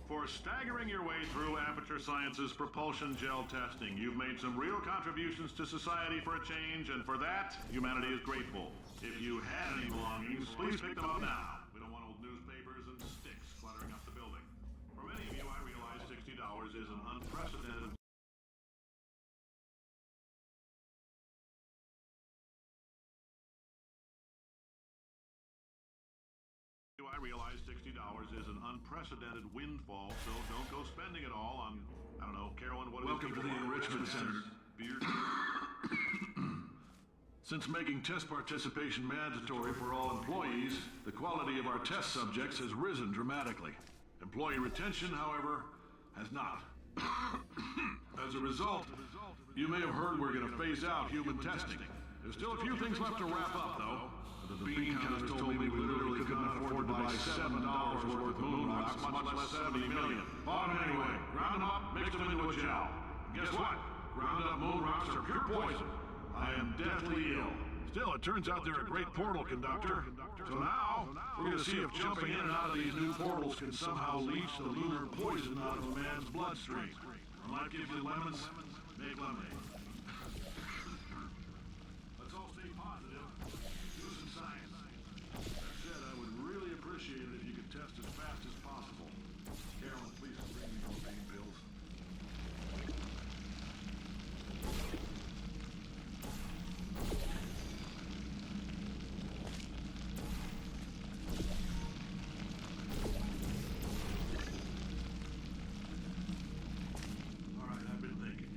For staggering your way through Aperture Science's propulsion gel testing, you've made some real contributions to society for a change, and for that, humanity is grateful. If you had any belongings, please pick them up now. We don't want old newspapers and sticks cluttering up the building. For many of you, I realize $60 is an unprecedented... I realize $60 is an unprecedented windfall, so don't go spending it all on, I don't know, Carolyn, what is it? Welcome to the Enrichment Center. Beer. Since making test participation mandatory for all employees, the quality of our test subjects has risen dramatically. Employee retention, however, has not. As a result, you may have heard we're going to phase out human testing. There's still a few things left to wrap up, though. The bean counters told me we literally could not afford to buy $7 worth of moon rocks, much less 70 million. Bought them anyway, ground them up, mixed them into a gel. And guess what? Ground up moon rocks are pure poison. I am deathly ill. Still, it turns out they're a great portal conductor. So now, we're going to see if jumping in and out of these new portals can somehow leach the lunar poison out of a man's bloodstream. I might give you lemons, make lemonade. Let's all stay positive. Do some science. That said, I would really appreciate it if you could test just as fast as possible. Carolyn, please bring me those pain pills. All right, I've been thinking.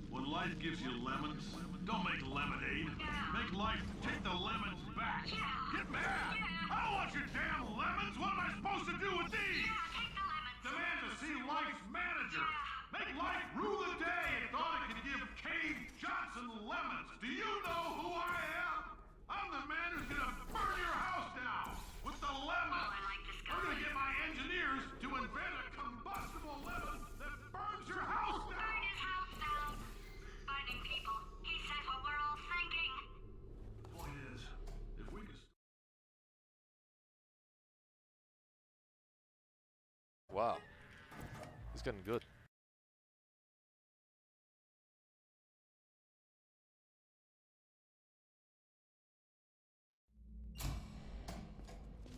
When life gives you lemons, don't make lemonade. Make life take the lemons back. Get mad! I don't want your damn lemons! What am I supposed to do with these? Take the lemons. Demand to see life's manager. Make life rue the day and thought it could give Cave Johnson lemons. Do you know who I am? I'm the man who's gonna burn your house down with the lemons. Oh, I like this guy. I'm gonna get my engineers to invent a combustible lemon that burns your house down. Burn his house down. Burning people. He said what we're all thinking. Point is, if we could. Wow. It's getting good.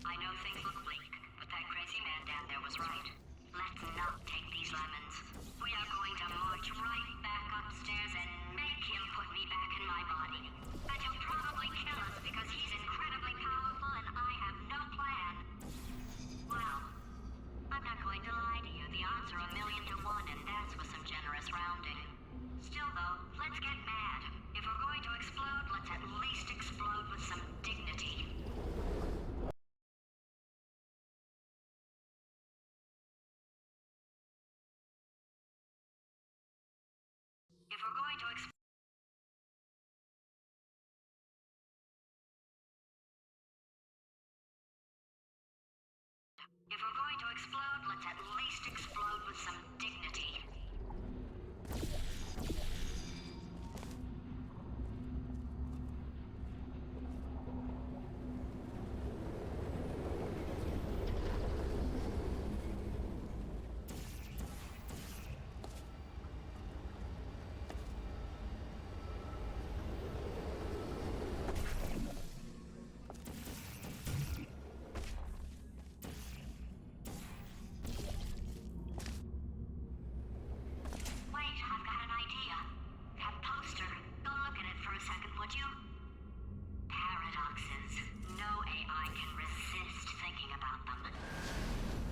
I know things look bleak, but that crazy man down there was right. Let's not take these lemons. We are going to march right back upstairs and make him put me back in my body. And he'll probably kill us because he's incredibly powerful and I have no plan. Well, I'm not going to lie to you. The odds are 1,000,000 to 1, and that's with some generous rounding. Still, though, let's get mad. If we're going to explode, let's at least explode with some dignity. If we're going to explode, let's at least explode with some dignity. Wait, I've got an idea. That poster. Go look at it for a second, would you? Paradoxes. No AI can resist thinking about them.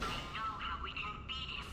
I know how we can beat him.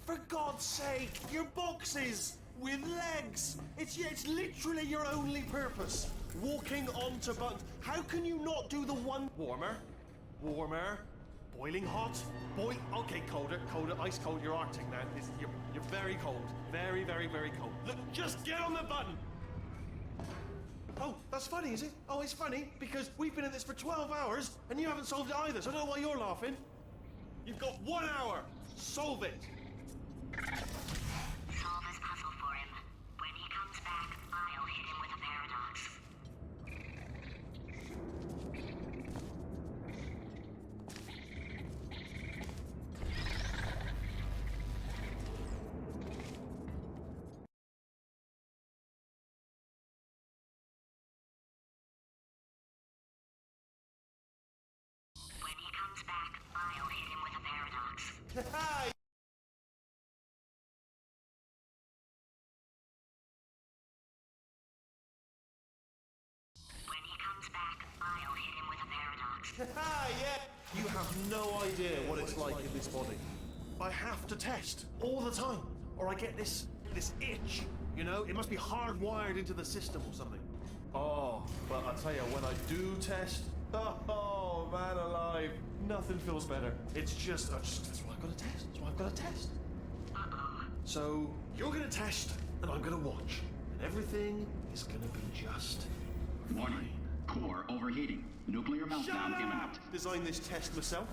For God's sake, your boxes with legs. It's literally your only purpose. Walking onto buttons. How can you not do the one warmer? Warmer. Boiling hot? Okay, colder, ice cold. You're Arctic now. You're very cold. Very, very, very cold. Look, just get on the button! Oh, that's funny, is it? Oh, it's funny because we've been in this for 12 hours and you haven't solved it either, so I don't know why you're laughing. You've got 1 hour. Solve it. Solve his puzzle for him. When he comes back, I'll hit him with a paradox. When he comes back, I'll hit him with a paradox. Hi. When he comes back, I'll hit him with a paradox. Yeah. You have no idea what it's like in this body. I have to test all the time, or I get this itch. You know, it must be hardwired into the system or something. Oh, but I tell you, when I do test, oh man alive, nothing feels better. It's just that's why I've got to test. That's why I've got to test. Uh-oh. So you're gonna test, and I'm gonna watch, and everything is gonna be just. Warning. Core overheating. Nuclear meltdown imminent. Designed this test myself.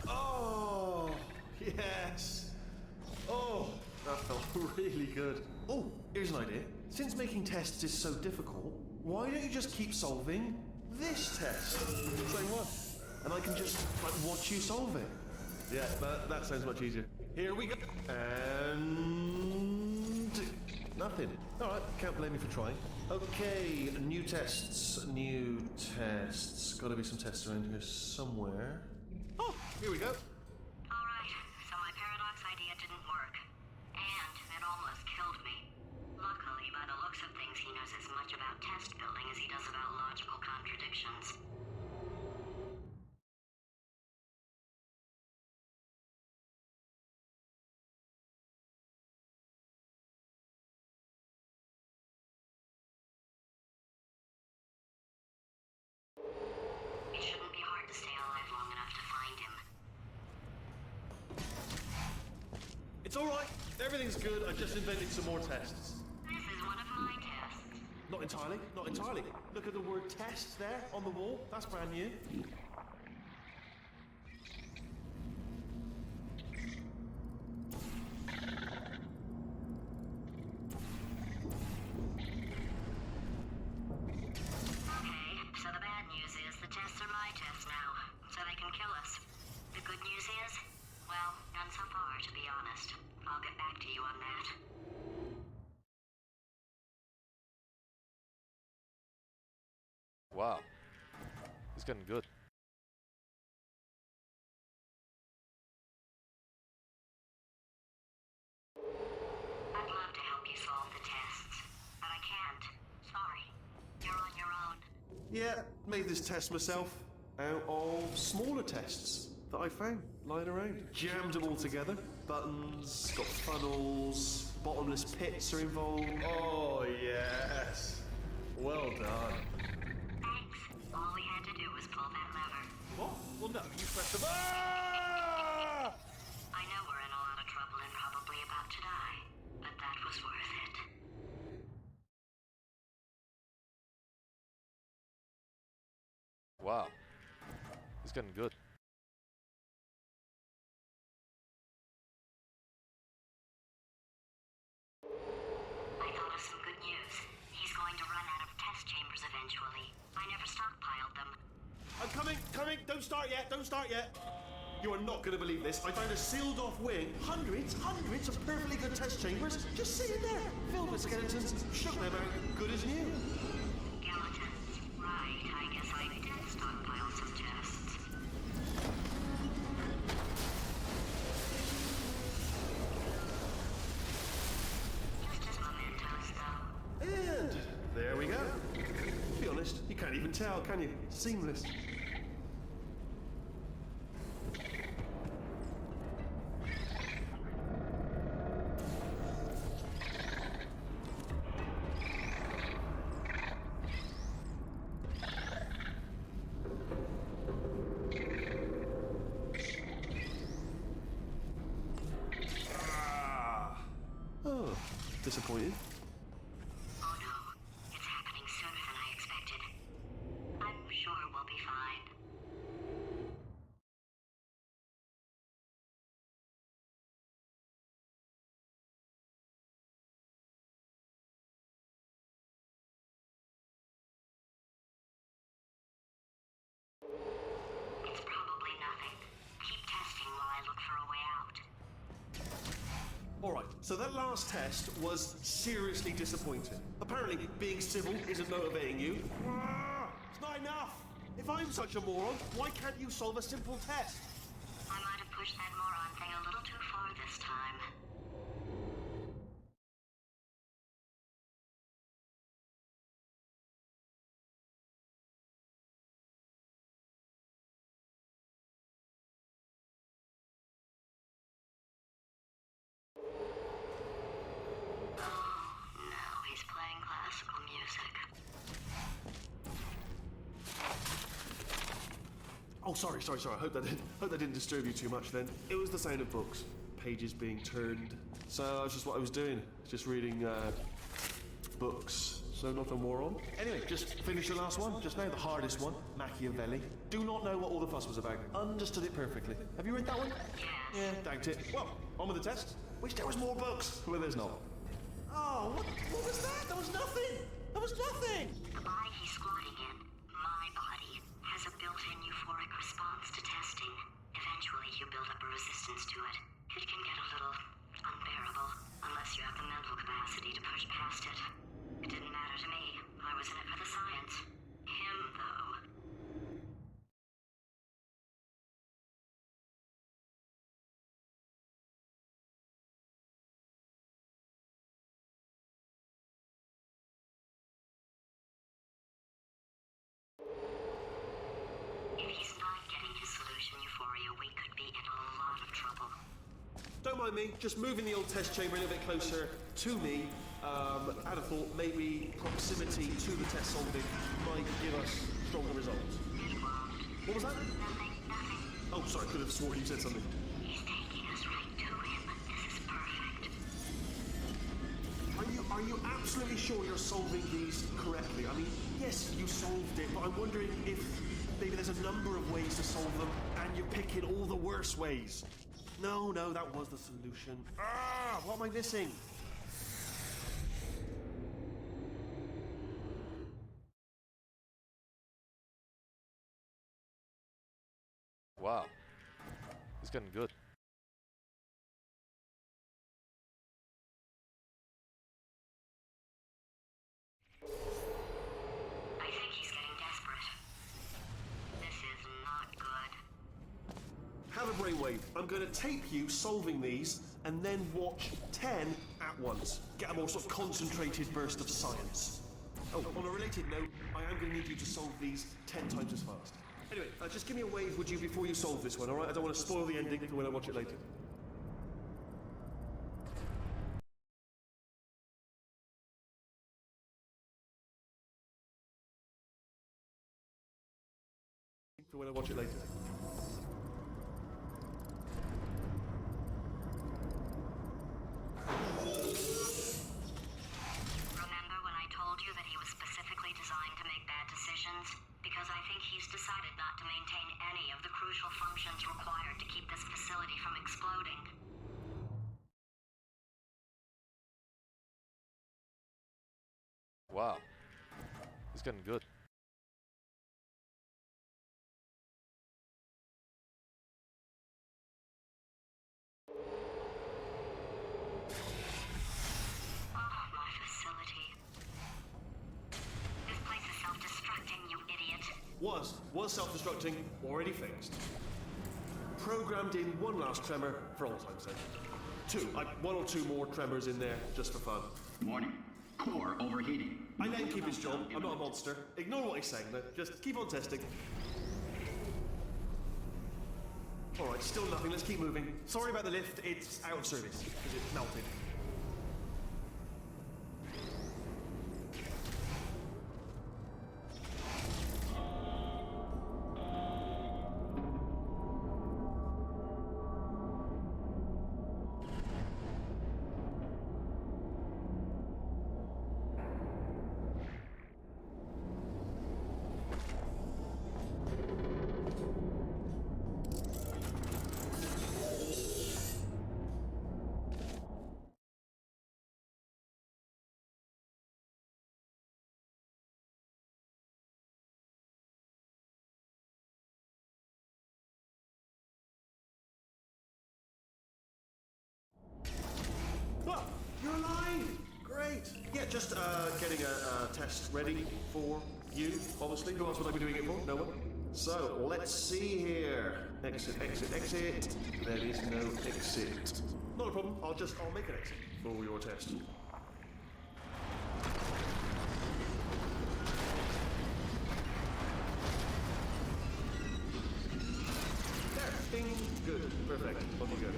Oh, yes. Oh, that felt really good. Oh, here's an idea. Since making tests is so difficult, why don't you just keep solving this test? Same one. And I can just watch you solve it. Yeah, that sounds much easier. Here we go. And nothing. All right, can't blame me for trying. Okay, new tests. Got to be some tests around here somewhere. Oh, here we go. Alright, so my paradox idea didn't work. And it almost killed me. Luckily, by the looks of things, he knows as much about test building as he does about logical contradictions. It shouldn't be hard to stay alive long enough to find him. It's all right. Everything's good. I just invented some more tests. This is one of my tests. Not entirely. Not entirely. Look at the word test there on the wall. That's brand new. Okay, so the bad news is the tests are my tests now, so they can kill us. The good news is, well, none so far, to be honest. I'll get back to you on that. Wow. It's getting good. I'd love to help you solve the tests, but I can't. Sorry. You're on your own. Yeah, made this test myself out of smaller tests that I found lying around. Jammed them all together. Buttons, got funnels, bottomless pits are involved. Oh, yes. Well done. Thanks. All we had to do was pull that lever. What? Well, no, you pressed the. Ah! I know we're in a lot of trouble and probably about to die, but that was worth it. Wow. It's getting good. I thought of some good news. He's going to run out of test chambers eventually. I never stockpiled them. I'm coming. Don't start yet. You are not going to believe this. I found a sealed off wing. Hundreds of perfectly good test chambers just sitting there, filled with skeletons. Shook them out, good as new. Skeletons. Right, I guess I did stockpile some tests. Just as mementos, though. And there we go. To be honest, you can't even tell, can you? Seamless. disappointed. Oh no, it's happening sooner than I expected. I'm sure we'll be fine. It's probably nothing. Keep testing while I look for a way out. Alright, so that last test was seriously disappointing. Apparently, being civil isn't motivating you. It's not enough! If I'm such a moron, why can't you solve a simple test? I might have pushed that moron thing a little too far this time. Now he's playing classical music. Oh, sorry. I hope that didn't disturb you too much then. It was the sound of books, pages being turned. So that's just what I was doing, just reading books. So not a moron. Anyway, just finished the last one, just now, the hardest one, Machiavelli. Do not know what all the fuss was about. Understood it perfectly. Have you read that one? Yeah, doubt it. Well, on with the test. Wish there was more books. Well, there's not. Oh, what was that? That was nothing. That was nothing. The body he's squatting in, my body, has a built-in euphoric response to testing. Eventually, you build up a resistance to it. It can get a little unbearable, unless you have the mental capacity to push past it. It didn't matter to me. I was in it for the science. Him, though. If he's not getting his solution euphoria, we could be in a lot of trouble. Don't mind me, just moving the old test chamber a little bit closer to me. I'd have thought maybe proximity to the test solving might give us stronger results. What was that? Nothing. Oh, sorry, I could have sworn you said something. He's taking us right to him. This is perfect. Are you absolutely sure you're solving these correctly? I mean, yes, you solved it, but I'm wondering if maybe there's a number of ways to solve them, and you're picking all the worst ways. No, that was the solution. What am I missing? Wow. He's getting good. I think he's getting desperate. This is not good. Have a brainwave. I'm going to tape you solving these, and then watch 10 at once. Get a more sort of concentrated burst of science. Oh, on a related note, I am going to need you to solve these 10 times as fast. Anyway, just give me a wave, would you, before you solve this one, alright? I don't want to spoil the ending for when I watch it later. For when I watch it later. Remember when I told you that he was specifically designed to make bad decisions? Because I think he's decided not to maintain any of the crucial functions required to keep this facility from exploding. Wow. He's getting good. Oh, my facility. This place is self-destructing, you idiot. Was self-destructing, already fixed. Programmed in one last tremor for all time's sake. One or two more tremors in there, just for fun. Warning. Core overheating. I let him keep his job, I'm not a monster. Ignore what he's saying, just keep on testing. Alright, still nothing, let's keep moving. Sorry about the lift, it's out of service, because it melted. Yeah, just getting a test ready for you, obviously. Who else would I be doing it for? No one? So, let's see here. Exit, exit, exit. There is no exit. Not a problem. I'll make an exit for your test. There. Bing. Good. Perfect. On you go.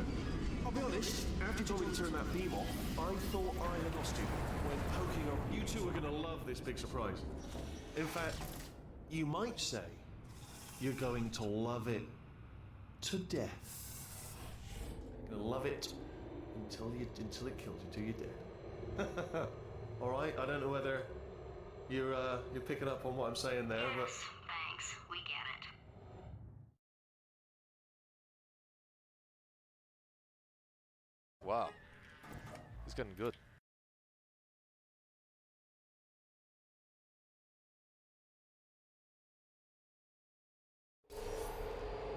I'll be honest, after you told me to turn that beam off, I thought I had lost you. When poking up, you two are going to love this big surprise. In fact, you might say you're going to love it to death. You're gonna love it until it kills you, till you're dead. All right. I don't know whether you're picking up on what I'm saying there, but. Yes, thanks. We get it. Wow. He's getting good.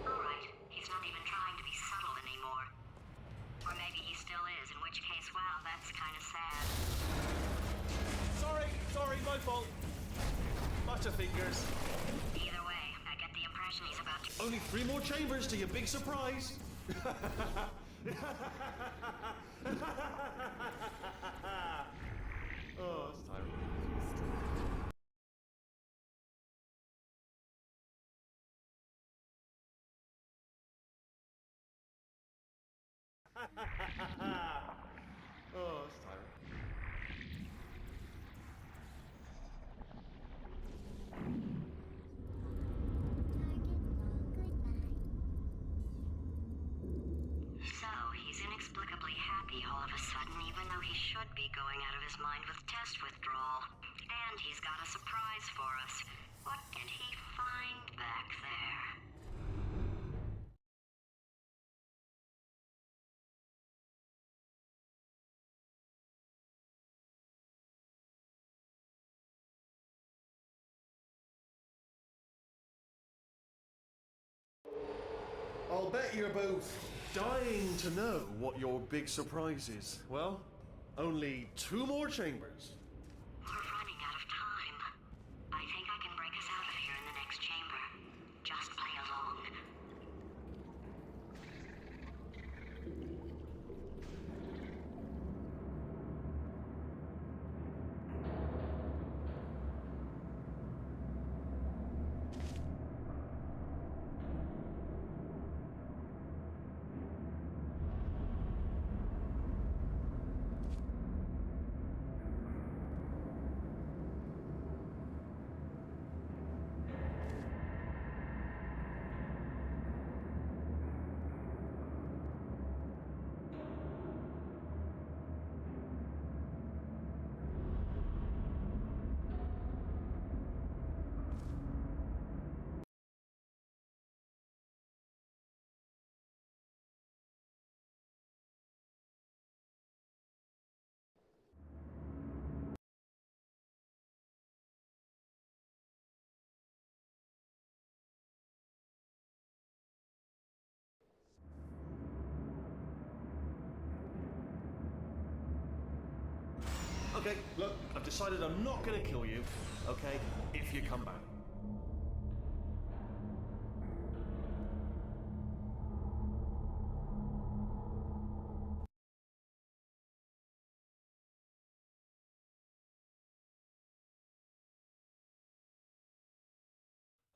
Alright, he's not even trying to be subtle anymore. Or maybe he still is, in which case, wow, that's kind of sad. Sorry, my fault. Butterfingers. Either way, I get the impression he's about to... Only 3 more chambers to your big surprise. Oh, it's tiring. Oh, it's tiring. So, he's inexplicably happy all of a sudden, even though he should be going out of his mind with test withdrawal. And he's got a surprise for us. What did he find back there? I'll bet you're both dying to know what your big surprise is. Well, only 2 more chambers. We're running out of time. I think I can break us out of here in the next chamber. Just play along. Okay, look, I've decided I'm not going to kill you, okay, if you come back.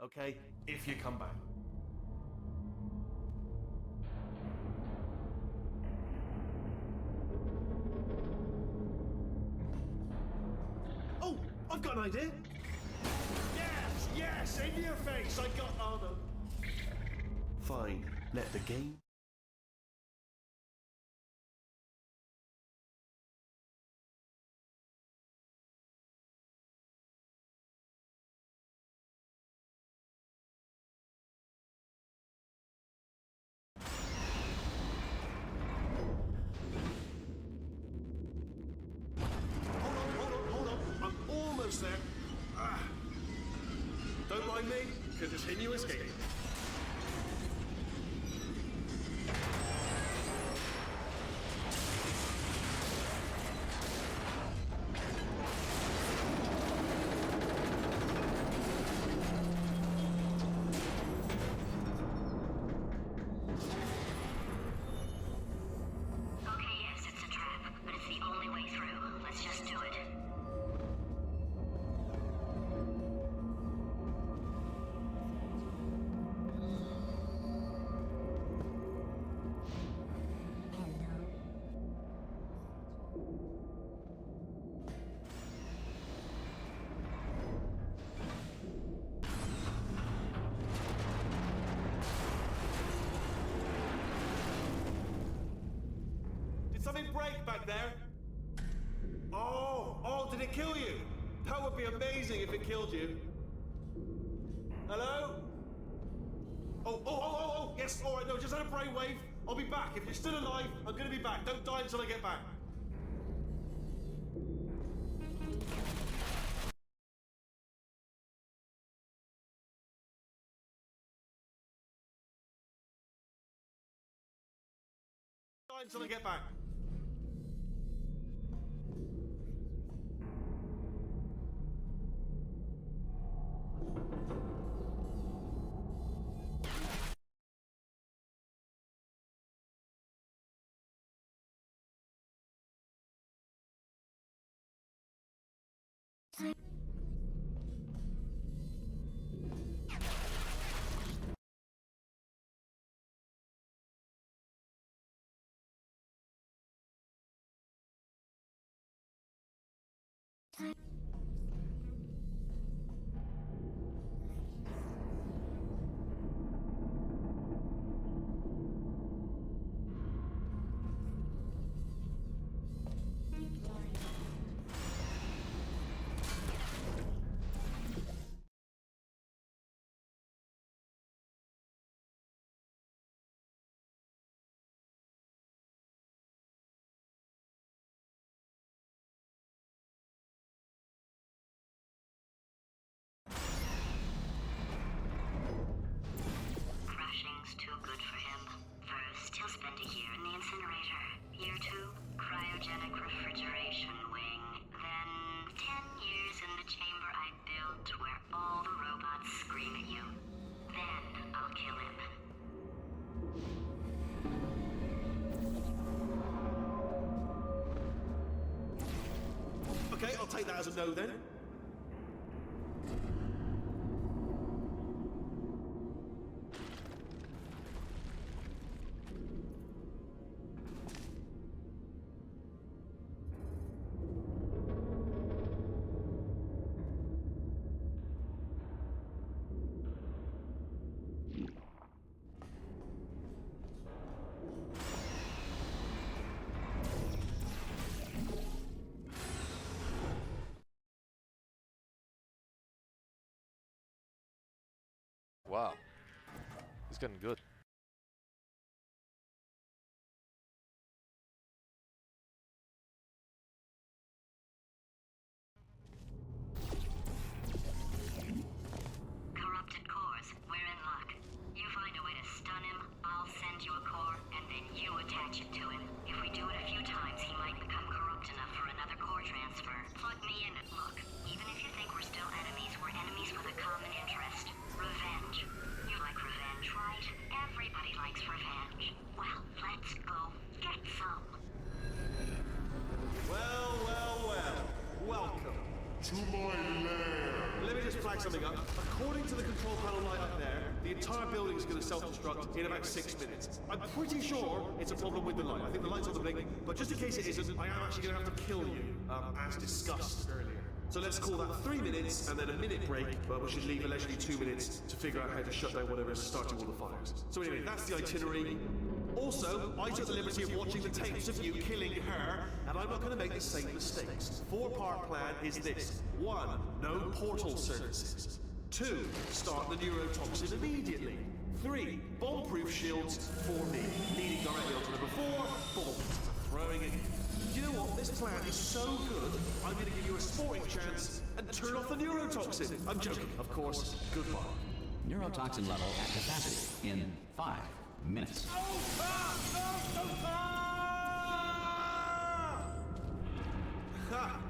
Okay, if you come back. Oh, I've got an idea. Yes, in your face. I got. Oh no. Fine. Let the game. Hold on. I'm almost there. Don't mind me. Continue escaping. minute break back there. Oh, did it kill you? That would be amazing if it killed you. Hello? Oh, yes, all right, no, just had a brainwave. I'll be back. If you're still alive, I'm gonna be back. Don't die until I get back. Die until I get back. Crashing's too good for him. First, he'll spend a year in the incinerator. Year 2, cryogenic refrigeration wing. Then, 10 years in the chamber I built where all the robots scream at you. Then, I'll kill him. Okay, I'll take that as a no then. Wow. He's getting good. Corrupted cores, we're in luck. You find a way to stun him, I'll send you a core, and then you attach it to him. If we do it a few times, he might become corrupt enough for another core transfer. Plug me in and look. Even if you think we're still enemies, we're enemies with a common interest. Revenge. You like revenge, right? Everybody likes revenge. Well, let's go get some. Well. Welcome to my lair. Let me just flag something up. According to the control panel light up there, the entire building is going to self-destruct in about 6 minutes. I'm pretty sure it's a problem with the light. I think the light's on the blink, but just in case it isn't, I am actually going to have to kill you, as discussed earlier. So let's call that 3 minutes and then a minute break, but we should leave allegedly 2 minutes to figure out how to shut down whatever is starting all the fires. So anyway, that's the itinerary. Also, I took the liberty of watching the tapes of you killing her, and I'm not going to make the same mistakes. 4-part plan is this. 1, no portal services. 2, start the neurotoxin immediately. 3, bomb-proof shields for me. Leading directly onto number 4, boom, throwing it in. You know what? This plan is so good, I'm going to give you a sporting chance and turn off the neurotoxin. I'm joking, of course. Goodbye. Neurotoxin level at capacity in 5 minutes. Ha!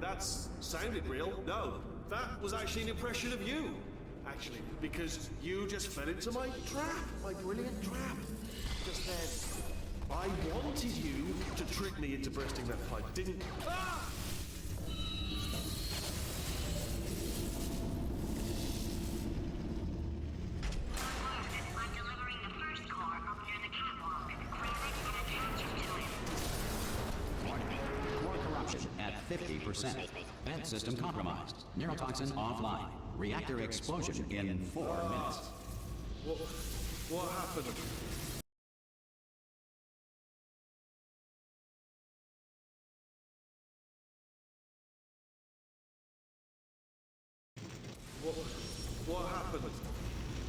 That's sounded real. No, that was actually an impression of you. Actually, because you just fell into my trap, my brilliant trap. Just then, I wanted you to trick me into bursting that pipe, didn't... Ah! I'm delivering the first core up near the catwalk. Grab it and attach it to him. Core corruption at 50%. Vent system compromised. Neurotoxin offline. Reactor explosion in 4 minutes. What happened? What happened?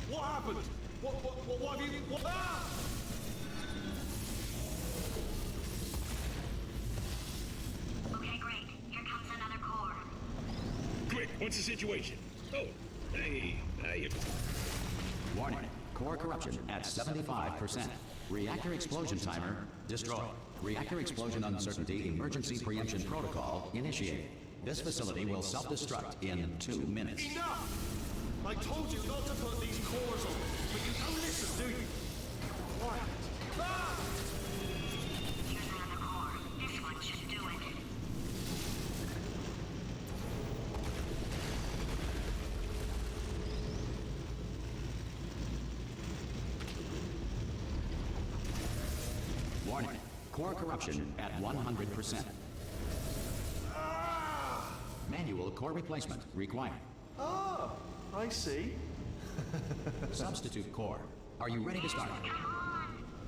What happened? What have you... What, ah! Okay, great. Here comes another core. Quick, what's the situation? Oh, hey. Warning. Core corruption at 75%. Reactor explosion timer destroyed. Reactor explosion uncertainty emergency preemption protocol initiated. This facility will self-destruct in 2 minutes. Enough! I told you not to put these cores on, but you don't listen, do you? Quiet. Ah! Here's another core. This one should do it. Warning. Core corruption at 100%. Manual core replacement required. Ah, I see. Substitute core. Are you ready to start?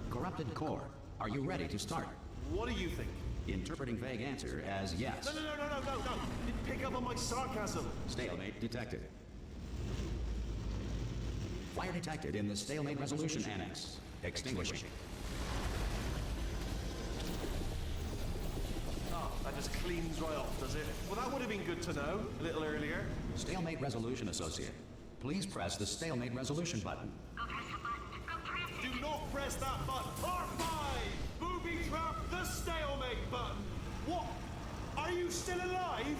Corrupted core. Are you ready to start? What do you think? Interpreting vague answer as yes. No. You pick up on my sarcasm. Stalemate detected. Fire detected in the stalemate resolution annex. Extinguishing. Oh, that just cleans right off, does it? Well, that would have been good to know a little earlier. Stalemate resolution associate. Please press the stalemate resolution button. Go press the button. Go press it. Do not press that button. R5! Booby trap the stalemate button. What? Are you still alive?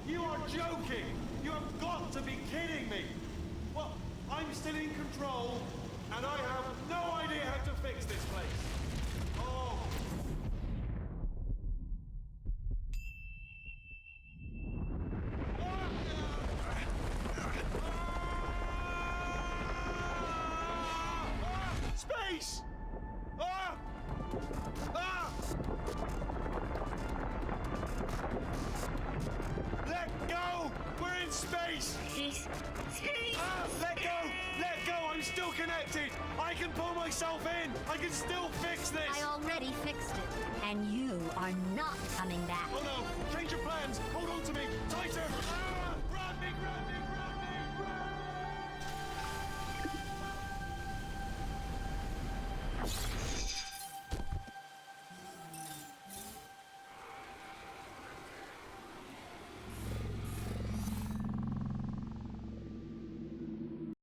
You are joking. You have got to be kidding me. Well, I'm still in control, and I have no idea how to fix this place. Oh. Space! Ah! Ah! Let go! We're in space! Space. Ah! Let go! Let go! I'm still connected! I can pull myself in! I can still fix this! I already fixed it, and you are not coming back. Oh no! Change your plans! Hold on to me! Tighter! Ah! Grab me! Grab me!